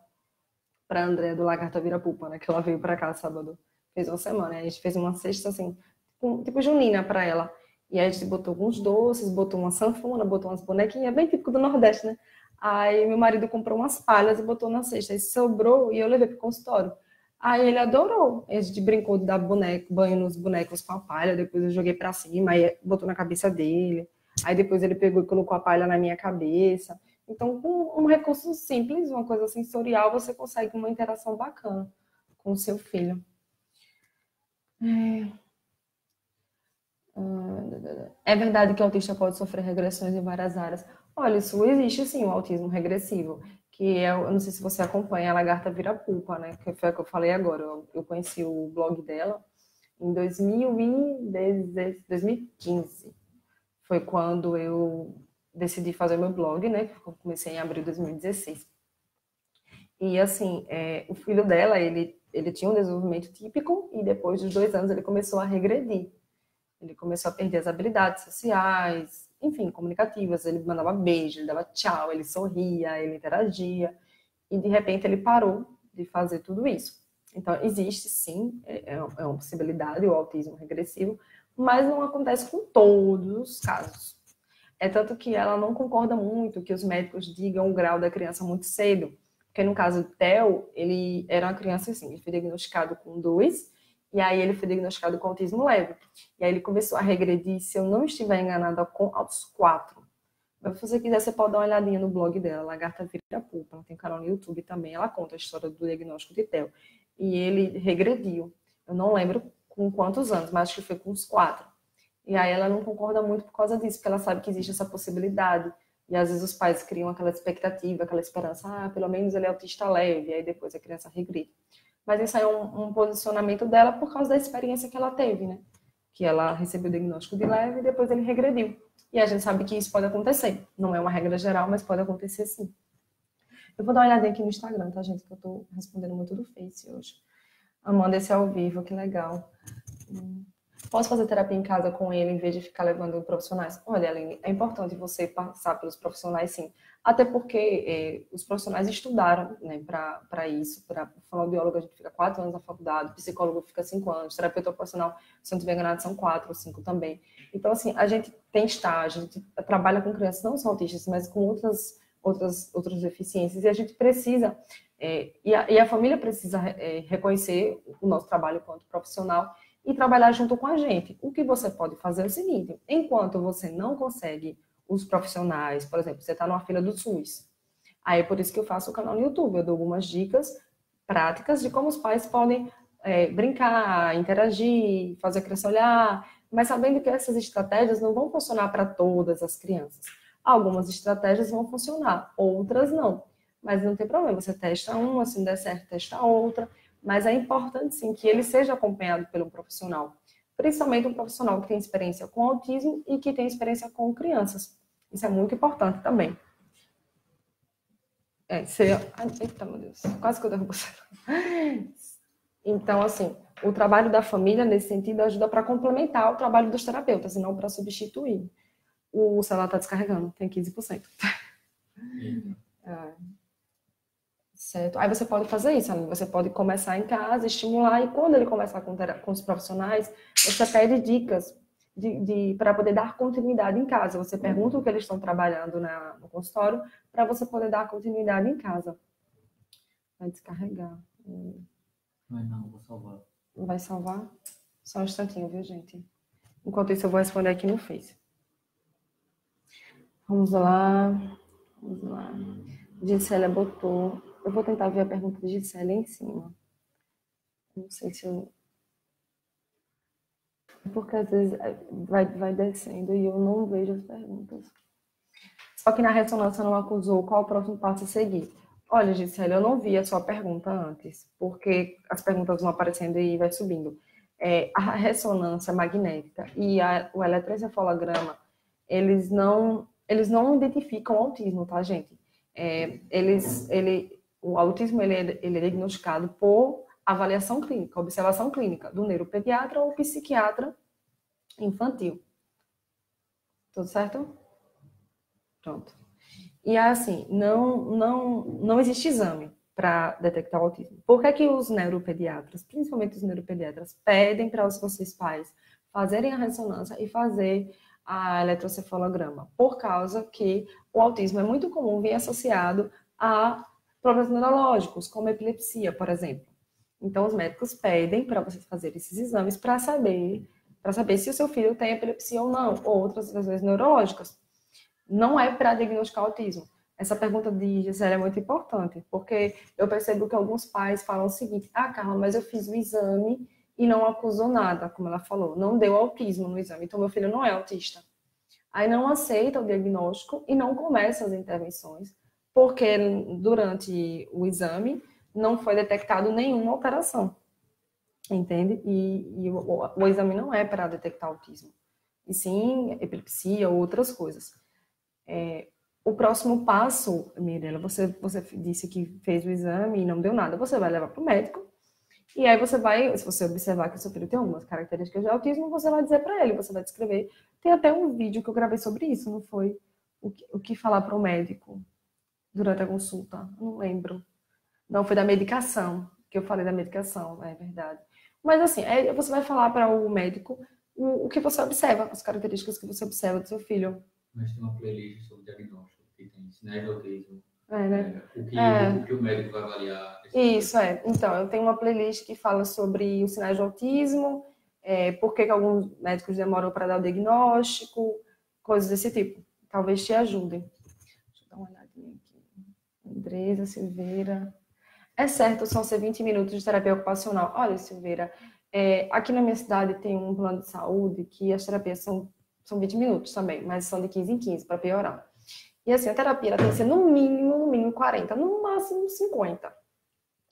a Andréa do Lagarta Vira-Pupa, né, que ela veio para cá sábado, fez uma semana, a gente fez uma cesta assim, tipo junina para ela. E aí a gente botou alguns doces, botou uma sanfona, botou umas bonequinhas, bem típico do Nordeste, né? Aí meu marido comprou umas palhas e botou na cesta. Aí sobrou e eu levei pro consultório. Aí ele adorou. A gente brincou de dar banho nos bonecos com a palha, depois eu joguei pra cima, aí botou na cabeça dele. Aí depois ele pegou e colocou a palha na minha cabeça. Então, com um recurso simples, uma coisa sensorial, você consegue uma interação bacana com o seu filho. É verdade que o autista pode sofrer regressões em várias áreas. Olha, isso existe sim, o autismo regressivo, que é, eu não sei se você acompanha a Lagarta Vira-Pupa, né? Que foi a que eu falei agora. Eu conheci o blog dela em 2015. Foi quando eu decidi fazer meu blog, né? Que eu comecei em abril de 2016. E assim, o filho dela, ele tinha um desenvolvimento típico e depois dos 2 anos ele começou a regredir. Ele começou a perder as habilidades sociais, enfim, comunicativas. Ele mandava beijo, ele dava tchau, ele sorria, ele interagia. E, de repente, ele parou de fazer tudo isso. Então, existe, sim, é uma possibilidade, o autismo regressivo, mas não acontece com todos os casos. É tanto que ela não concorda muito que os médicos digam o grau da criança muito cedo. Porque, no caso do Theo, ele era uma criança, assim, ele foi diagnosticado com 2, e aí ele foi diagnosticado com autismo leve. E aí ele começou a regredir, se eu não estiver enganada, aos 4. Mas se você quiser, você pode dar uma olhadinha no blog dela, Lagarta Vira-Pupa. Ela tem canal no YouTube também, ela conta a história do diagnóstico de Theo. E ele regrediu. Eu não lembro com quantos anos, mas acho que foi com uns 4. E aí ela não concorda muito por causa disso, porque ela sabe que existe essa possibilidade. E às vezes os pais criam aquela expectativa, aquela esperança, pelo menos ele é autista leve, e aí depois a criança regride. Mas isso aí é um posicionamento dela por causa da experiência que ela teve, né? Que ela recebeu o diagnóstico de leve e depois ele regrediu. E a gente sabe que isso pode acontecer. Não é uma regra geral, mas pode acontecer sim. Eu vou dar uma olhadinha aqui no Instagram, tá, gente? Que eu tô respondendo muito do Face hoje. Amanda, esse ao vivo, que legal. Posso fazer terapia em casa com ele em vez de ficar levando profissionais? Olha, Aline, é importante você passar pelos profissionais, sim. Até porque os profissionais estudaram, né, para isso. Para fonoaudiólogo, a gente fica 4 anos na faculdade, psicólogo fica 5 anos, terapeuta ocupacional, se não estiver enganado, são 4 ou 5 também. Então, assim, a gente tem estágio, a gente trabalha com crianças não só autistas, mas com outras deficiências, e a gente precisa, e a família precisa reconhecer o nosso trabalho enquanto profissional e trabalhar junto com a gente. O que você pode fazer é o seguinte: enquanto você não consegue os profissionais, por exemplo, você está numa fila do SUS, aí é por isso que eu faço o canal no YouTube, eu dou algumas dicas práticas de como os pais podem brincar, interagir, fazer a criança olhar, mas sabendo que essas estratégias não vão funcionar para todas as crianças. Algumas estratégias vão funcionar, outras não. Mas não tem problema, você testa uma, se não der certo, testa outra. Mas é importante, sim, que ele seja acompanhado por um profissional. Principalmente um profissional que tem experiência com autismo e que tem experiência com crianças. Isso é muito importante também. Eita, meu Deus, quase que eu derrubo você. Então, assim, o trabalho da família, nesse sentido, ajuda para complementar o trabalho dos terapeutas, e não para substituir. O celular está descarregando, tem 15%. Certo? Aí você pode fazer isso, amigo. Você pode começar em casa, estimular, e quando ele começar com os profissionais, você pede dicas para poder dar continuidade em casa. Você pergunta o que eles estão trabalhando no consultório, para você poder dar continuidade em casa. Vai descarregar. Não, vou salvar. Vai salvar? Só um instantinho, viu, gente? Enquanto isso, eu vou responder aqui no Face. Vamos lá. Gisele botou. Eu vou tentar ver a pergunta de Gisele em cima. Não sei se eu. Porque às vezes vai descendo e eu não vejo as perguntas. Só que na ressonância não acusou qual o próximo passo a seguir. Olha, Gisele, eu não vi a sua pergunta antes, porque as perguntas vão aparecendo e vai subindo. A ressonância magnética e o eletroencefalograma, eles não identificam o autismo, tá, gente? O autismo ele é diagnosticado por avaliação clínica, observação clínica do neuropediatra ou psiquiatra infantil. Tudo certo? Pronto. E assim, não existe exame para detectar o autismo. Por que que os neuropediatras, principalmente os neuropediatras, pedem para vocês pais fazerem a ressonância e fazer a eletrocefalograma? Por causa que o autismo é muito comum vir associado a problemas neurológicos, como epilepsia, por exemplo. Então, os médicos pedem para vocês fazerem esses exames para saber se o seu filho tem epilepsia ou não, ou outras lesões neurológicas. Não é para diagnosticar autismo. Essa pergunta de Gisele é muito importante, porque eu percebo que alguns pais falam o seguinte: Carla, mas eu fiz o exame e não acusou nada, como ela falou, não deu autismo no exame, então meu filho não é autista. Aí não aceita o diagnóstico e não começa as intervenções, porque durante o exame não foi detectado nenhuma alteração, entende? E o exame não é para detectar autismo, e sim epilepsia ou outras coisas. O próximo passo, Mirella, você disse que fez o exame e não deu nada, você vai levar para o médico, e aí você vai, se você observar que o seu filho tem algumas características de autismo, você vai dizer para ele, você vai descrever. Tem até um vídeo que eu gravei sobre isso, não foi? O que falar para o médico durante a consulta, não lembro. Não, foi da medicação, que eu falei da medicação, é verdade. Mas assim, você vai falar para o médico o que você observa, as características que você observa do seu filho. Mas tem uma playlist sobre diagnóstico, que tem sinais de autismo. Né? O que o médico vai avaliar. Isso, Então, eu tenho uma playlist que fala sobre os sinais de autismo, por que alguns médicos demoram para dar o diagnóstico, coisas desse tipo. Talvez te ajudem. Deixa eu dar uma olhadinha aqui. Andresa Silveira. É certo, são 20 minutos de terapia ocupacional. Olha, Silveira, aqui na minha cidade tem um plano de saúde que as terapias são 20 minutos também, mas são de 15 em 15 para piorar. E assim, a terapia tem que ser no mínimo 40, no máximo 50.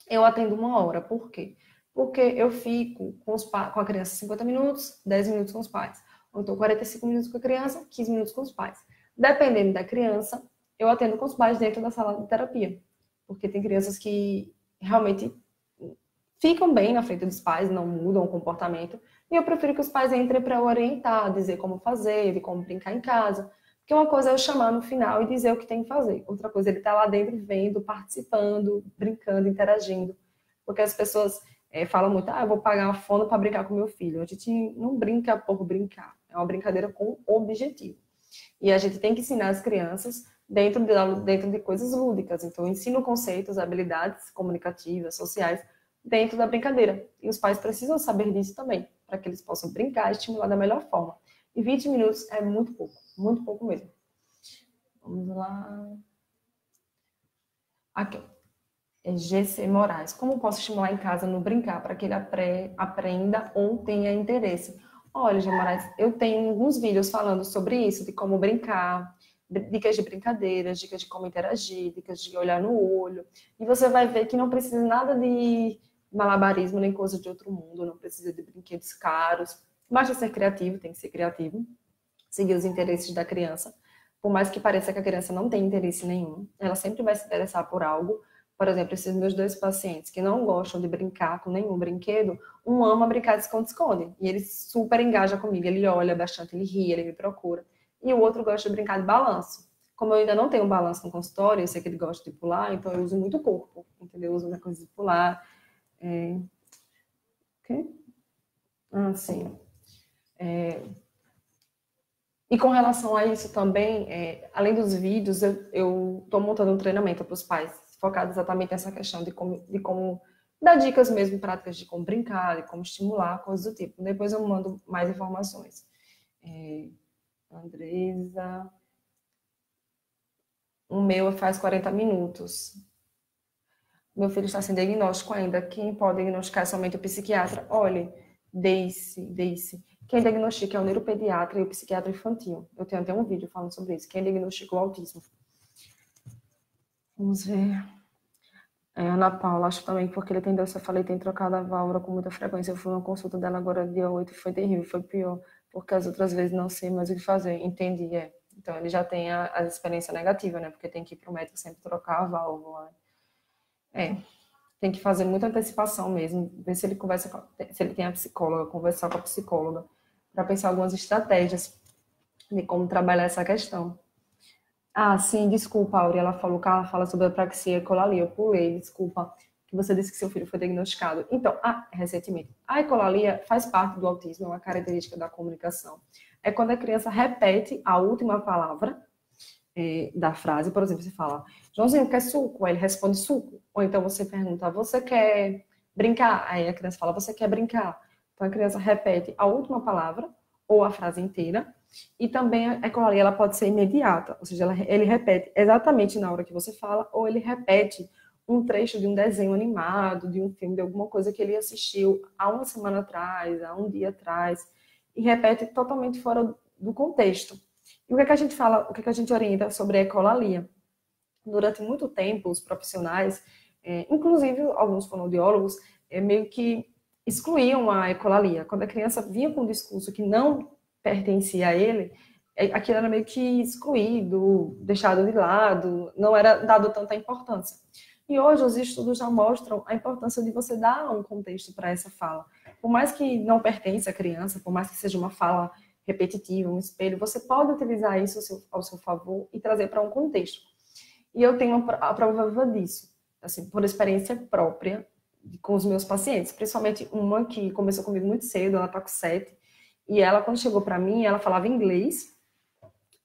Eu atendo 1 hora, por quê? Porque eu fico com a criança 50 minutos, 10 minutos com os pais. Ou então 45 minutos com a criança, 15 minutos com os pais. Dependendo da criança, eu atendo com os pais dentro da sala de terapia. Porque tem crianças que realmente ficam bem na frente dos pais, não mudam o comportamento. E eu prefiro que os pais entrem para orientar, dizer como fazer, como brincar em casa. Porque uma coisa é eu chamar no final e dizer o que tem que fazer. Outra coisa é ele estar lá dentro vendo, participando, brincando, interagindo. Porque as pessoas falam muito, eu vou pagar uma fono para brincar com meu filho. A gente não brinca por brincar. É uma brincadeira com objetivo. E a gente tem que ensinar as crianças dentro de coisas lúdicas. Então, eu ensino conceitos, habilidades comunicativas, sociais, dentro da brincadeira. E os pais precisam saber disso também, para que eles possam brincar e estimular da melhor forma. E 20 minutos é muito pouco mesmo. Vamos lá. Aqui. GC Moraes. Como posso estimular em casa no brincar para que ele aprenda ou tenha interesse? Olha, G. Moraes, eu tenho alguns vídeos falando sobre isso, de como brincar, dicas de brincadeiras, dicas de como interagir, dicas de olhar no olho. E você vai ver que não precisa nada de malabarismo nem coisa de outro mundo, não precisa de brinquedos caros. Basta ser criativo, tem que ser criativo, seguir os interesses da criança. Por mais que pareça que a criança não tem interesse nenhum, ela sempre vai se interessar por algo. Por exemplo, esses meus 2 pacientes que não gostam de brincar com nenhum brinquedo, um ama brincar de esconde-esconde. E ele super engaja comigo, ele olha bastante, ele ri, ele me procura. E o outro gosta de brincar de balanço. Como eu ainda não tenho balanço no consultório, eu sei que ele gosta de pular, então eu uso muito o corpo, entendeu? Eu uso a coisa de pular. Sim. E com relação a isso também, além dos vídeos, eu estou montando um treinamento para os pais, focado exatamente nessa questão de como dar dicas mesmo práticas de como brincar, de como estimular, coisas do tipo. Depois eu mando mais informações. Andresa. O meu faz 40 minutos. Meu filho está sem diagnóstico ainda. Quem pode diagnosticar é somente o psiquiatra? Olha, Deice. Quem diagnostica é o neuropediatra e o psiquiatra infantil. Eu tenho até um vídeo falando sobre isso. Quem diagnostica o autismo. Vamos ver. Ana Paula, acho também porque ele tem falei, tem trocado a válvula com muita frequência. Eu fui numa consulta dela agora, dia 8, foi terrível, foi pior, porque as outras vezes não sei mais o que fazer. Entendi, Então ele já tem a experiência negativa, né? Porque tem que ir pro médico sempre trocar a válvula. Tem que fazer muita antecipação mesmo, ver se ele se ele tem a psicóloga, conversar com a psicóloga, para pensar algumas estratégias de como trabalhar essa questão. Sim, desculpa, Auri, ela fala sobre a apraxia ecolalia, eu pulei, desculpa, que você disse que seu filho foi diagnosticado. Então, recentemente, a ecolalia faz parte do autismo, é uma característica da comunicação. É quando a criança repete a última palavra da frase, por exemplo, você fala, Joãozinho, quer suco? Aí ele responde suco. Ou então você pergunta, você quer brincar? Aí a criança fala, você quer brincar? Então a criança repete a última palavra ou a frase inteira. E também a ecolalia ela pode ser imediata, ou seja, ele repete exatamente na hora que você fala, ou ele repete um trecho de um desenho animado, de um filme, de alguma coisa que ele assistiu há uma semana atrás, há um dia atrás, e repete totalmente fora do contexto. E o que é que a gente fala, o que é que a gente orienta sobre a ecolalia? Durante muito tempo, os profissionais, inclusive alguns fonoaudiólogos, meio que excluíam a ecolalia. Quando a criança vinha com um discurso que não pertencia a ele, aquilo era meio que excluído, deixado de lado, não era dado tanta importância. E hoje os estudos já mostram a importância de você dar um contexto para essa fala. Por mais que não pertença à criança, por mais que seja uma fala repetitiva, um espelho, você pode utilizar isso ao seu favor e trazer para um contexto. E eu tenho a prova viva disso, assim, por experiência própria com os meus pacientes, principalmente uma que começou comigo muito cedo, ela está com 7, e ela, quando chegou para mim, ela falava inglês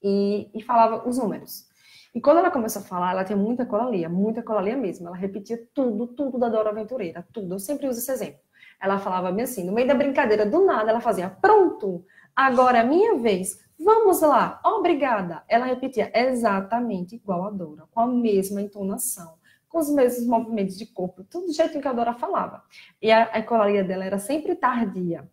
e falava os números. E quando ela começou a falar, ela tinha muita ecolalia mesmo. Ela repetia tudo da Dora Aventureira, tudo. Eu sempre uso esse exemplo. Ela falava bem assim, no meio da brincadeira, do nada, ela fazia, pronto, agora é a minha vez, vamos lá, obrigada. Ela repetia exatamente igual a Dora, com a mesma entonação, com os mesmos movimentos de corpo, tudo do jeito que a Dora falava. E a ecolalia dela era sempre tardia.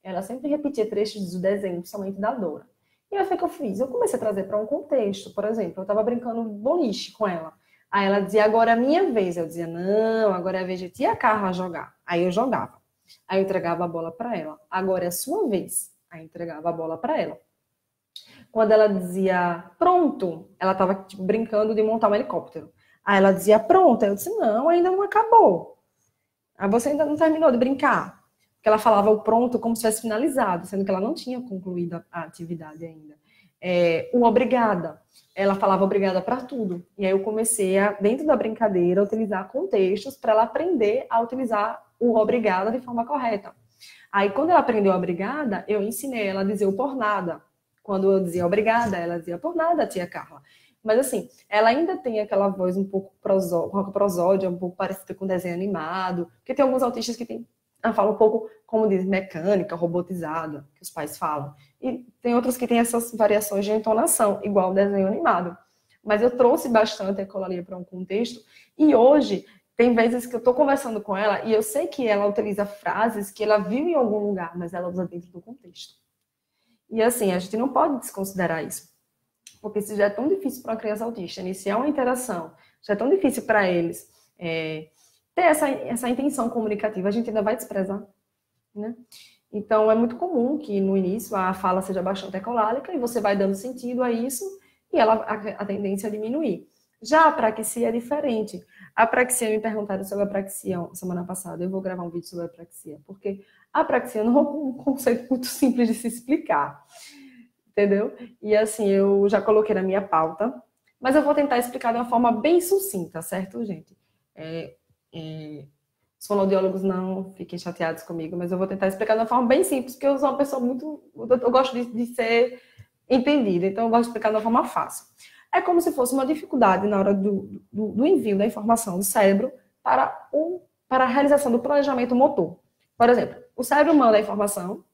Ela sempre repetia trechos do desenho, principalmente da Dora. E aí foi que eu fiz? Eu comecei a trazer para um contexto. Por exemplo, eu estava brincando boliche com ela. Aí ela dizia, agora é a minha vez. Eu dizia, não, agora é a vez de tia Carla jogar. Aí eu jogava. Aí eu entregava a bola para ela. Agora é a sua vez. Aí eu entregava a bola para ela. Quando ela dizia, pronto, ela estava brincando de montar um helicóptero. Aí ela dizia, pronto. Aí eu disse, não, ainda não acabou. Aí você ainda não terminou de brincar. Porque ela falava o pronto como se tivesse finalizado, sendo que ela não tinha concluído a atividade ainda. o obrigada. Ela falava obrigada para tudo. E aí eu comecei a, dentro da brincadeira, utilizar contextos para ela aprender a utilizar o obrigada de forma correta. Aí, quando ela aprendeu obrigada, eu ensinei ela a dizer o por nada. Quando eu dizia obrigada, ela dizia por nada, tia Carla. Mas assim, ela ainda tem aquela voz um pouco prosódia, um pouco parecida com desenho animado, porque tem alguns autistas que tem, ela fala um pouco, como diz, mecânica, robotizada, que os pais falam. E tem outros que têm essas variações de entonação, igual o desenho animado. Mas eu trouxe bastante a ecolalia para um contexto, e hoje tem vezes que eu estou conversando com ela e eu sei que ela utiliza frases que ela viu em algum lugar, mas ela usa dentro do contexto. E assim, a gente não pode desconsiderar isso. Porque se já é tão difícil para uma criança autista iniciar uma interação, já é tão difícil para eles ter essa intenção comunicativa, a gente ainda vai desprezar, né? Então, é muito comum que no início a fala seja bastante ecolálica e você vai dando sentido a isso e a tendência é diminuir. Já a praxia é diferente. A praxia, me perguntaram sobre a praxia semana passada, eu vou gravar um vídeo sobre a praxia, porque a praxia não é um conceito muito simples de se explicar, entendeu? E assim, eu já coloquei na minha pauta, mas eu vou tentar explicar de uma forma bem sucinta, certo, gente? Os fonoaudiólogos não fiquem chateados comigo, mas eu vou tentar explicar de uma forma bem simples, porque eu sou uma pessoa muito... Eu gosto de ser entendida, então eu gosto de explicar de uma forma fácil. É como se fosse uma dificuldade na hora do envio da informação do cérebro para a realização do planejamento motor. Por exemplo, o cérebro manda a informação,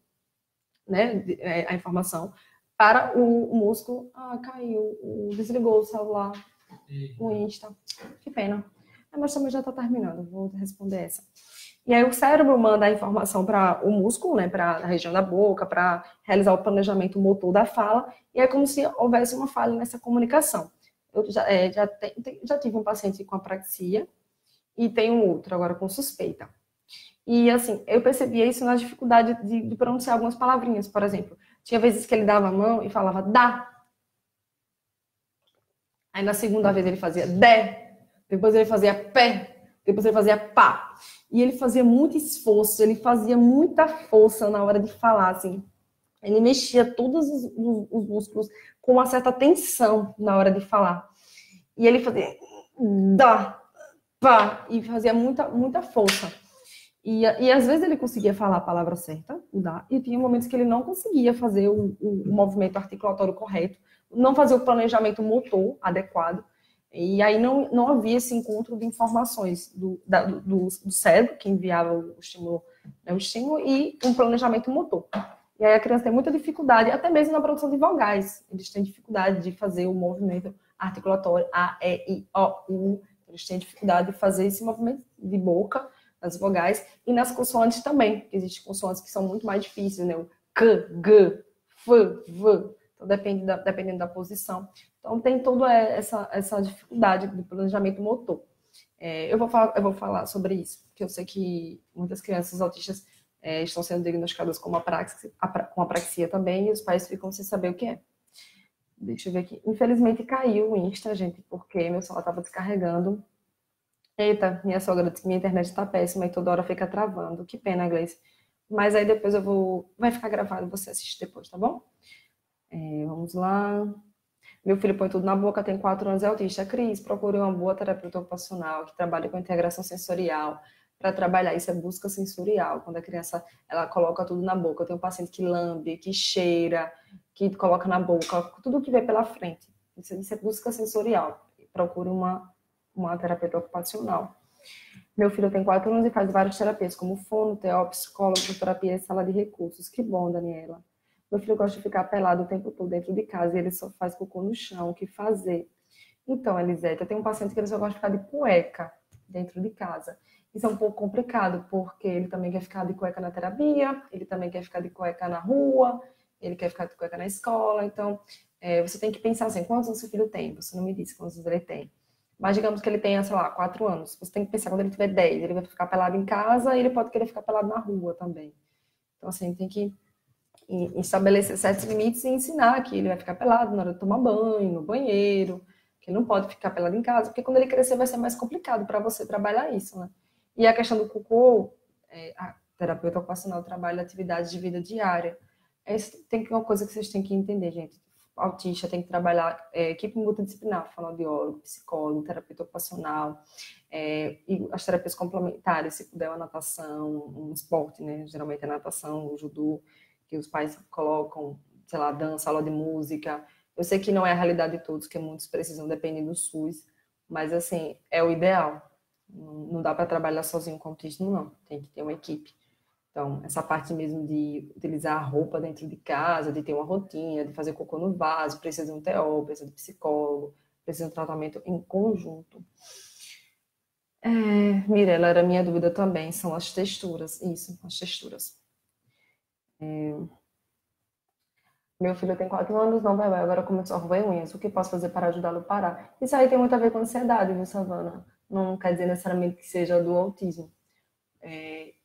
né, a informação para o músculo. Ah, caiu, desligou o celular, o Insta. Que pena. Mas também já está terminando, vou responder essa. E aí o cérebro manda a informação para o músculo, né, para a região da boca, para realizar o planejamento motor da fala, e é como se houvesse uma falha nessa comunicação. Eu já tive um paciente com apraxia e tenho outro agora com suspeita. E assim, eu percebia isso na dificuldade de pronunciar algumas palavrinhas, por exemplo. Tinha vezes que ele dava a mão e falava dá. Aí na segunda vez ele fazia dé. Depois ele fazia pé, depois ele fazia pá. E ele fazia muito esforço, ele fazia muita força na hora de falar, assim. Ele mexia todos os músculos com uma certa tensão na hora de falar. E ele fazia dá, pá, e fazia muita força. E às vezes ele conseguia falar a palavra certa, o dá, e tinha momentos que ele não conseguia fazer o movimento articulatório correto, não fazer o planejamento motor adequado. E aí não havia esse encontro de informações do cérebro, que enviava o estímulo, e um planejamento motor. E aí a criança tem muita dificuldade, até mesmo na produção de vogais. Eles têm dificuldade de fazer o movimento articulatório A, E, I, O, U. Eles têm dificuldade de fazer esse movimento de boca, nas vogais, e nas consoantes também. Existem consoantes que são muito mais difíceis, né? O K, G, F, V. Então, dependendo da posição. Então, tem toda essa dificuldade do planejamento motor. Eu vou falar sobre isso, porque eu sei que muitas crianças autistas estão sendo diagnosticadas com apraxia também, e os pais ficam sem saber o que é. Deixa eu ver aqui. Infelizmente, caiu o Insta, gente, porque meu celular estava descarregando. Eita, minha sogra disse que minha internet está péssima e toda hora fica travando. Que pena, Gleice. Mas aí depois vai ficar gravado, você assiste depois, tá bom? Vamos lá. Meu filho põe tudo na boca, tem 4 anos, é autista. Cris, procure uma boa terapeuta ocupacional que trabalhe com integração sensorial. Para trabalhar isso é busca sensorial. Quando a criança ela coloca tudo na boca. Eu tenho um paciente que lambe, que cheira, que coloca na boca, tudo que vê pela frente. Isso é busca sensorial. Procure uma terapeuta ocupacional. Meu filho tem 4 anos e faz várias terapias, como fono, TO, psicólogo, terapia e sala de recursos. Que bom, Daniela. Meu filho gosta de ficar pelado o tempo todo dentro de casa e ele só faz cocô no chão. O que fazer? Então, Elisete, eu tenho um paciente que ele só gosta de ficar de cueca dentro de casa. Isso é um pouco complicado, porque ele também quer ficar de cueca na terapia, ele também quer ficar de cueca na rua, ele quer ficar de cueca na escola. Então, você tem que pensar assim, quantos anos seu filho tem? Você não me disse quantos anos ele tem. Mas digamos que ele tenha, sei lá, 4 anos. Você tem que pensar, quando ele tiver 10, ele vai ficar pelado em casa e ele pode querer ficar pelado na rua também. Então, assim, tem que estabelecer certos limites e ensinar que ele vai ficar pelado na hora de tomar banho, no banheiro, que ele não pode ficar pelado em casa, porque quando ele crescer vai ser mais complicado para você trabalhar isso, né? E a questão do cocô, a terapeuta ocupacional trabalha atividades de vida diária. Tem uma coisa que vocês têm que entender, gente. autista tem que trabalhar equipe multidisciplinar, fonoaudiólogo, psicólogo, terapeuta ocupacional, e as terapias complementares, se puder uma natação, um esporte, né? Geralmente é natação, o judô, que os pais colocam, sei lá, dança, aula de música. Eu sei que não é a realidade de todos, que muitos precisam depender do SUS, mas, assim, é o ideal. Não dá para trabalhar sozinho com autismo, não. Tem que ter uma equipe. Então, essa parte mesmo de utilizar a roupa dentro de casa, de ter uma rotina, de fazer cocô no vaso, precisa de um TO, precisa de psicólogo, precisa de um tratamento em conjunto. Mirella, era minha dúvida também, são as texturas. Isso, as texturas. Meu filho tem 4 anos, não vai, agora começou a roer unhas. O que posso fazer para ajudá-lo a parar? Isso aí tem muito a ver com ansiedade, viu, Savana? Não quer dizer necessariamente que seja do autismo.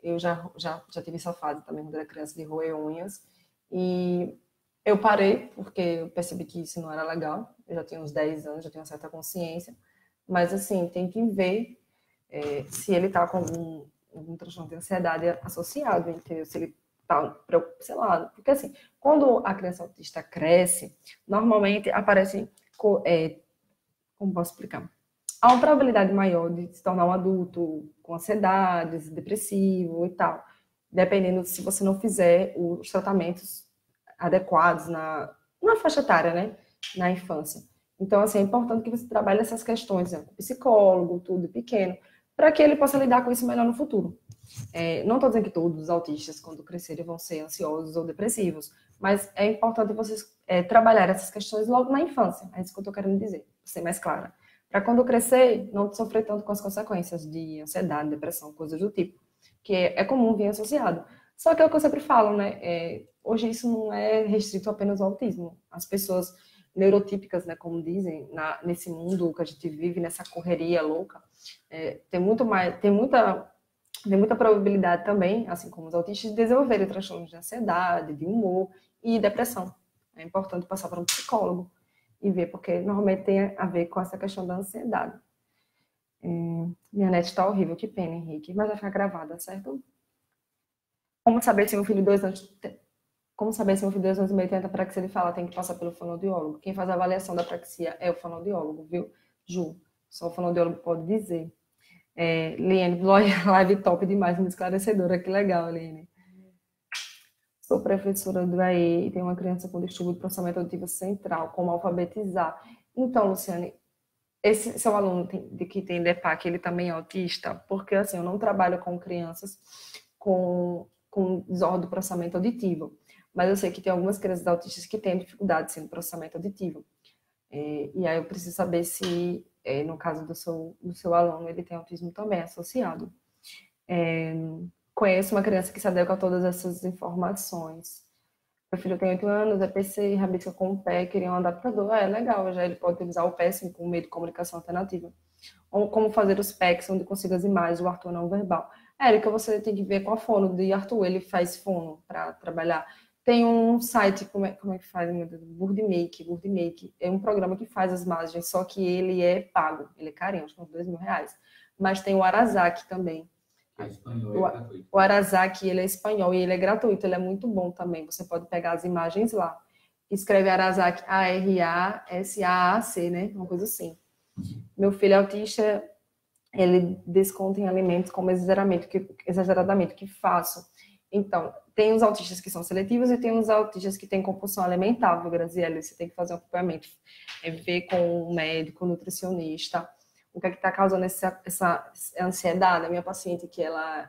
Eu já tive essa fase também quando era criança de roer unhas. E eu parei porque eu percebi que isso não era legal. Eu já tinha uns 10 anos, já tinha uma certa consciência. Mas, assim, tem que ver se ele está com algum transtorno de ansiedade associado, entendeu? Se ele está, sei lá, porque assim, quando a criança autista cresce, normalmente aparecem, como posso explicar? Há uma probabilidade maior de se tornar um adulto com ansiedades, depressivo e tal, dependendo se você não fizer os tratamentos adequados na faixa etária, né? Na infância. Então, assim, é importante que você trabalhe essas questões, né? Com psicólogo, tudo pequeno, para que ele possa lidar com isso melhor no futuro. Não estou dizendo que todos os autistas, quando crescerem, vão ser ansiosos ou depressivos, mas é importante vocês trabalhar essas questões logo na infância. É isso que eu estou querendo dizer, para ser mais clara. Para quando crescer, não sofrer tanto com as consequências de ansiedade, depressão, coisas do tipo, que é comum vir associado. Só que é o que eu sempre falo, né? Hoje isso não é restrito apenas ao autismo. As pessoas neurotípicas, né, como dizem, nesse mundo que a gente vive, nessa correria louca, tem muita probabilidade também, assim como os autistas, de desenvolverem transtornos de ansiedade, de humor e depressão. É importante passar para um psicólogo e ver, porque normalmente tem a ver com essa questão da ansiedade. Minha net está horrível, que pena, Henrique, mas vai ficar gravada, certo? Como saber se meu filho de 2 anos... Como saber se meu filho de 2 anos e meio tem apraxia? Ele fala, tem que passar pelo fonoaudiólogo. Quem faz a avaliação da apraxia é o fonoaudiólogo, viu, Ju? Só o fonoaudiólogo pode dizer. Liane, live top demais, muito esclarecedora. Que legal, Liane. Sou professora do AE e tenho uma criança com distúrbio de processamento auditivo central. Como alfabetizar? Então, Luciane, esse seu aluno que tem DEPAC, ele também é autista? Porque, assim, eu não trabalho com crianças com desordem do processamento auditivo, mas eu sei que tem algumas crianças autistas que têm dificuldade no processamento auditivo. E aí eu preciso saber se, no caso do seu aluno, ele tem autismo também associado. Conheço uma criança que se adequa a todas essas informações. Meu filho tem 8 anos, é PC, rabisca com o pé, queria um adaptador. Legal, já ele pode utilizar o pé sim, como meio de comunicação alternativa. Ou como fazer os PECs, onde consiga as imagens, o Arthur não verbal. Érica, você tem que ver com a fono de Arthur, ele faz fono para trabalhar. Tem um site, como é que faz, meu Deus? Wordmake. É um programa que faz as imagens, só que ele é pago, ele é carinho, acho que é uns R$2.000. Mas tem o Arazaki também. É espanhol, é gratuito. O Arazaki, ele é espanhol e ele é gratuito, ele é muito bom também. Você pode pegar as imagens lá. Escreve Arazaki, A-R-A-S-A-A-C, né? Uma coisa assim. Meu filho é autista, ele desconta em alimentos como exageradamente, que faço. Então, tem os autistas que são seletivos e tem os autistas que têm compulsão alimentar, viu, Graziele? Você tem que fazer um acompanhamento, ver com um médico, nutricionista, o que é que está causando essa ansiedade. A minha paciente, que ela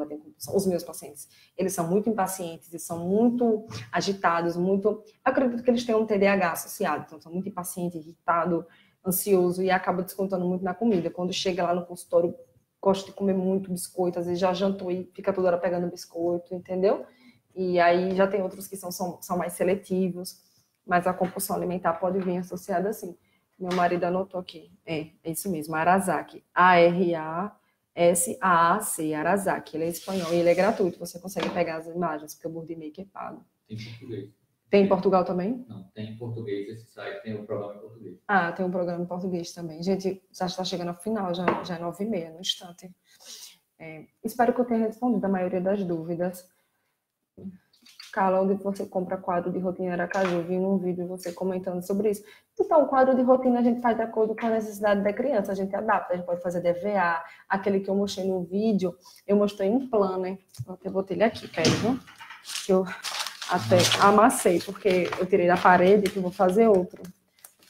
tem compulsão, os meus pacientes, eles são muito impacientes e são muito agitados, eu acredito que eles têm um TDAH associado, então são muito impacientes, irritados, ansioso e acaba descontando muito na comida. Quando chega lá no consultório, gosta de comer muito biscoito, às vezes já jantou e fica toda hora pegando biscoito, entendeu? E aí já tem outros que são mais seletivos, mas a compulsão alimentar pode vir associada assim. Meu marido anotou aqui. É isso mesmo, Arazaki. A-R-A-S-A-A-C, Arazaki. Ele é espanhol e ele é gratuito. Você consegue pegar as imagens, porque o Wordmake é pago. Tem português. Tem em Portugal também? Não, tem em português. Esse site tem um programa em português. Tem um programa em português também. Gente, já está chegando ao final, já é 9h30, no instante. Espero que eu tenha respondido a maioria das dúvidas. escala onde você compra quadro de rotina em Aracaju. Vi num vídeo você comentando sobre isso. Então, o quadro de rotina a gente faz de acordo com a necessidade da criança, a gente adapta, a gente pode fazer DVA, aquele que eu mostrei no vídeo, eu mostrei em planner. Eu botei ele aqui, pera, viu? Eu até amassei, porque eu tirei da parede que eu vou fazer outro.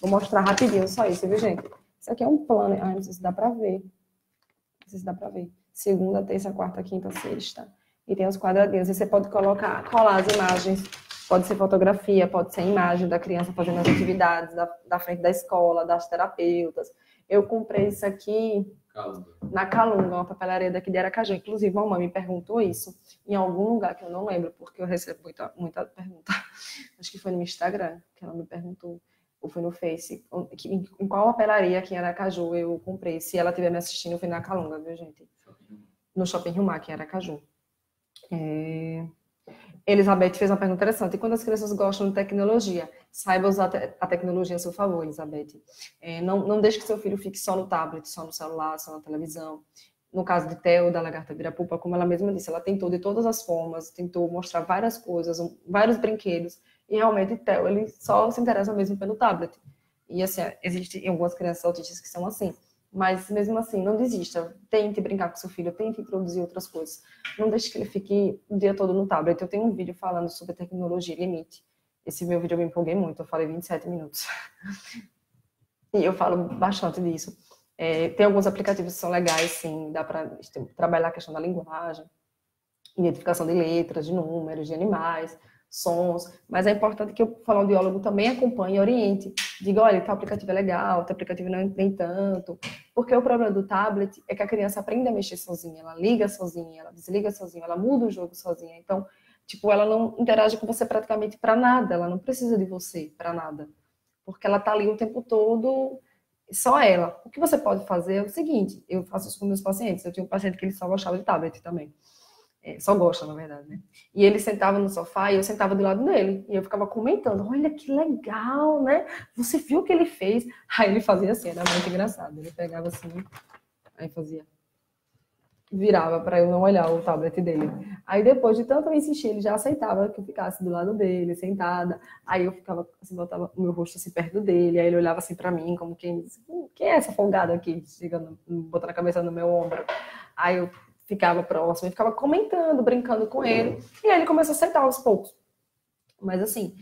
Vou mostrar rapidinho só isso, viu, gente? Isso aqui é um planner. Ai, não sei se dá pra ver. Não sei se dá pra ver. Segunda, terça, quarta, quinta, sexta. E tem os quadradinhos. E você pode colar as imagens. Pode ser fotografia, pode ser imagem da criança fazendo as atividades da frente da escola, das terapeutas. Eu comprei isso aqui na Calunga, uma papelaria daqui de Aracaju. Inclusive, a mamãe me perguntou isso em algum lugar que eu não lembro, porque eu recebo muita pergunta. Acho que foi no Instagram que ela me perguntou, ou foi no Face, em qual papelaria aqui em Aracaju eu comprei. Se ela estiver me assistindo, foi na Calunga, viu, gente? No Shopping Rio Mar, aqui em Aracaju. Elizabeth fez uma pergunta interessante. E quando as crianças gostam de tecnologia, saiba usar a tecnologia a seu favor, Elizabeth. Não deixe que seu filho fique só no tablet, só no celular, só na televisão. No caso de Theo, da Lagarta Vira-Pupa, como ela mesma disse, ela tentou de todas as formas, tentou mostrar várias coisas, vários brinquedos, e realmente Theo, ele só se interessa mesmo pelo tablet. E assim, existem algumas crianças autistas que são assim. Mas, mesmo assim, não desista. Tente brincar com seu filho, tente introduzir outras coisas. Não deixe que ele fique o dia todo no tablet. Eu tenho um vídeo falando sobre tecnologia e limite. Esse meu vídeo eu me empolguei muito, eu falei 27 minutos. E eu falo bastante disso. Tem alguns aplicativos que são legais, sim. Dá para trabalhar a questão da linguagem, identificação de letras, de números, de animais, sons, mas é importante que o fonoaudiólogo também acompanhe e oriente. Diga, olha, tal aplicativo é legal, tal aplicativo não nem tanto. Porque o problema do tablet é que a criança aprende a mexer sozinha, ela liga sozinha, ela desliga sozinha, ela muda o jogo sozinha. Então, tipo, ela não interage com você praticamente para nada, ela não precisa de você para nada. Porque ela tá ali o tempo todo, só ela. O que você pode fazer é o seguinte, eu faço isso com meus pacientes, eu tinha um paciente que ele só gostava de tablet também. Só gosta, na verdade, né? E ele sentava no sofá e eu sentava do lado dele. E eu ficava comentando, olha que legal, né? Você viu o que ele fez? Aí ele fazia assim, era muito engraçado. Ele pegava assim, aí fazia. Virava para eu não olhar o tablet dele. Aí depois de tanto eu insistir, ele já aceitava que eu ficasse do lado dele, sentada. Aí eu ficava assim, botava o meu rosto assim perto dele. Aí ele olhava assim para mim, como quem disse, quem é essa folgada aqui? Chegando, botando a cabeça no meu ombro. Aí eu ficava próximo e ficava comentando, brincando com ele. E aí ele começou a aceitar aos poucos. Mas assim,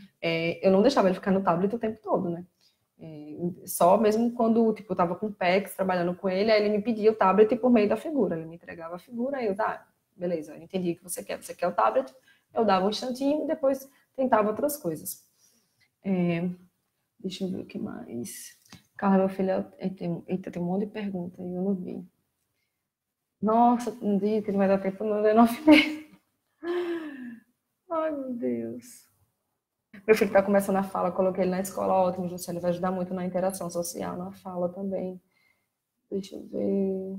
eu não deixava ele ficar no tablet o tempo todo, né? Só mesmo quando, tipo, eu tava com o PEX trabalhando com ele, aí ele me pedia o tablet por meio da figura. Ele me entregava a figura, aí eu, beleza, eu entendi o que você quer. Você quer o tablet? Eu dava um instantinho e depois tentava outras coisas. Deixa eu ver o que mais. Carla, meu filho, tem um monte de perguntas e eu não vi. Nossa, um dia que não vai dar tempo, não é 9h30. Ai, meu Deus. Meu filho está começando a fala, coloquei ele na escola, ótimo, Juscelio, vai ajudar muito na interação social, na fala também. Deixa eu ver.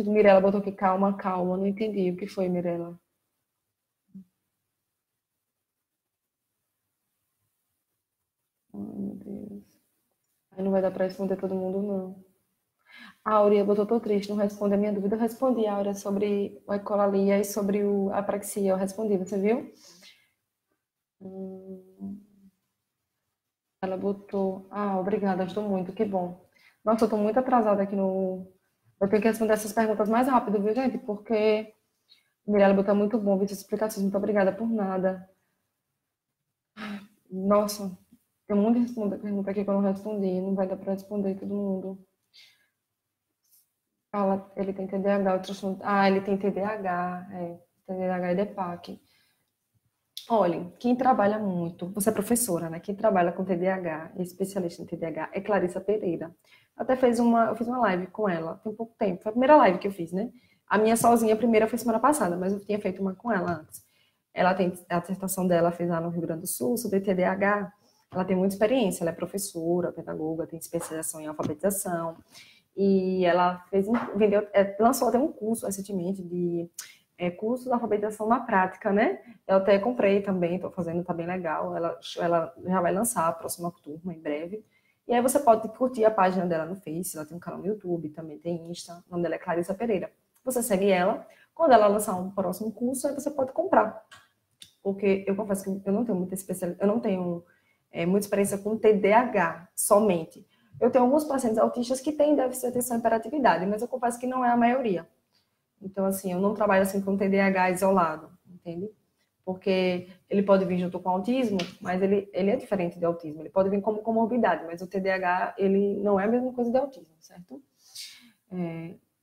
Mirella botou aqui, calma, calma, não entendi o que foi, Mirella. Ai, meu Deus. Aí não vai dar para responder todo mundo, não. A Áurea botou, tô triste, não responde a minha dúvida. Eu respondi, Áurea, sobre a ecolalia e sobre a apraxia. Eu respondi, você viu? Ela botou. Obrigada, ajudou muito, que bom. Nossa, eu tô muito atrasada aqui no. Eu tenho que responder essas perguntas mais rápido, viu, gente? Porque Mirella botou muito bom, vídeos explicações. Muito obrigada por nada. Nossa, tem um monte de pergunta aqui que eu não respondi. Não vai dar para responder todo mundo. Ele tem TDAH, ele tem TDAH, TDAH e DEPAC. Olha, quem trabalha muito, você é professora, né? Quem trabalha com TDAH, especialista em TDAH, é Clarissa Pereira. Eu fiz uma live com ela, tem pouco tempo. Foi a primeira live que eu fiz, né? A minha sozinha, a primeira foi semana passada, mas eu tinha feito uma com ela antes. Ela tem a dissertação dela, fez lá no Rio Grande do Sul, sobre TDAH. Ela tem muita experiência, ela é professora, pedagoga, tem especialização em alfabetização. E ela lançou até um curso recentemente de curso de alfabetização na prática, né? Eu até comprei também, estou fazendo, tá bem legal. Ela já vai lançar a próxima turma em breve. E aí você pode curtir a página dela no Face, ela tem um canal no YouTube, também tem Insta, o nome dela é Clarissa Pereira. Você segue ela, quando ela lançar um próximo curso, aí você pode comprar. porque eu confesso que eu não tenho muita especialidade, eu não tenho muita experiência com TDAH somente. Eu tenho alguns pacientes autistas que têm déficit de atenção e hiperatividade, mas eu confesso que não é a maioria. Então, assim, eu não trabalho assim com TDAH isolado, entende? Porque ele pode vir junto com o autismo, mas ele é diferente do autismo. Ele pode vir como comorbidade, mas o TDAH, ele não é a mesma coisa do autismo, certo?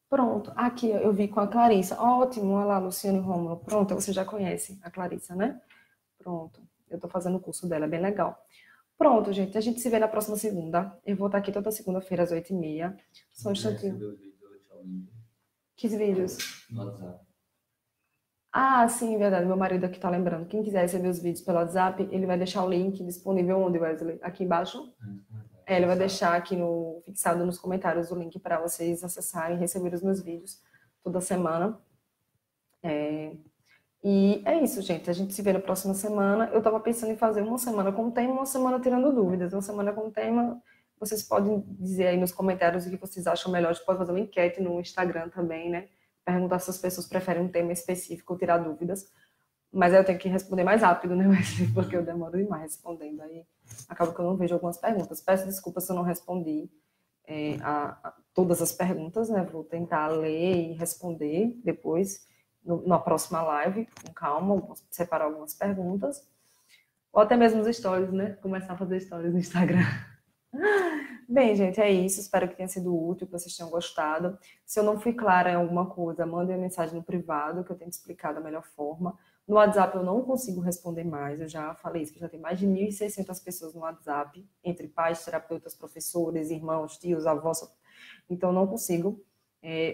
Pronto, aqui eu vi com a Clarissa. Ótimo, olha lá, Luciano e Rômulo. Pronto, você já conhece a Clarissa, né? Pronto, eu tô fazendo o curso dela, é bem legal. Pronto, gente, a gente se vê na próxima segunda. Eu vou estar aqui toda segunda-feira às 8h30. Só um instantinho. Que vídeos? No WhatsApp. Ah, sim, verdade. Meu marido aqui tá lembrando. Quem quiser receber os vídeos pelo WhatsApp, ele vai deixar o link disponível onde, Wesley? Aqui embaixo? Ele vai deixar aqui fixado nos comentários o link para vocês acessarem e receber os meus vídeos toda semana. E é isso, gente. A gente se vê na próxima semana. Eu tava pensando em fazer uma semana com tema, uma semana tirando dúvidas. Uma semana com tema, vocês podem dizer aí nos comentários o que vocês acham melhor. A gente pode fazer uma enquete no Instagram também, né? Perguntar se as pessoas preferem um tema específico ou tirar dúvidas. Mas aí eu tenho que responder mais rápido, né, Wesley? Porque eu demoro demais respondendo. Aí acaba que eu não vejo algumas perguntas. Peço desculpas se eu não respondi a todas as perguntas, né? Vou tentar ler e responder depois, na próxima live, com calma, separar algumas perguntas. Ou até mesmo os stories, né? Começar a fazer stories no Instagram. Bem, gente, é isso. Espero que tenha sido útil, que vocês tenham gostado. Se eu não fui clara em alguma coisa, mandem uma mensagem no privado, que eu tento explicar da melhor forma. No WhatsApp eu não consigo responder mais. Eu já falei isso, que já tem mais de 1.600 pessoas no WhatsApp, entre pais, terapeutas, professores, irmãos, tios, avós. Então, eu não consigo.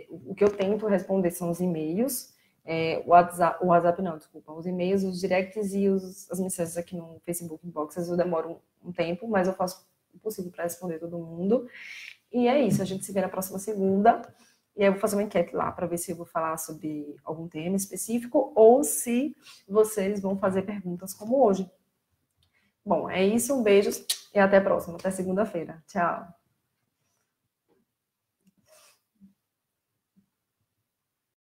O que eu tento responder são os e-mails. O WhatsApp não, desculpa. Os e-mails, os directs e as mensagens aqui no Facebook Inbox. Eu demoro um tempo, mas eu faço o possível para responder todo mundo. E é isso, a gente se vê na próxima segunda. E aí eu vou fazer uma enquete lá para ver se eu vou falar sobre algum tema específico ou se vocês vão fazer perguntas como hoje. Bom, é isso, um beijo e até a próxima, até segunda-feira. Tchau!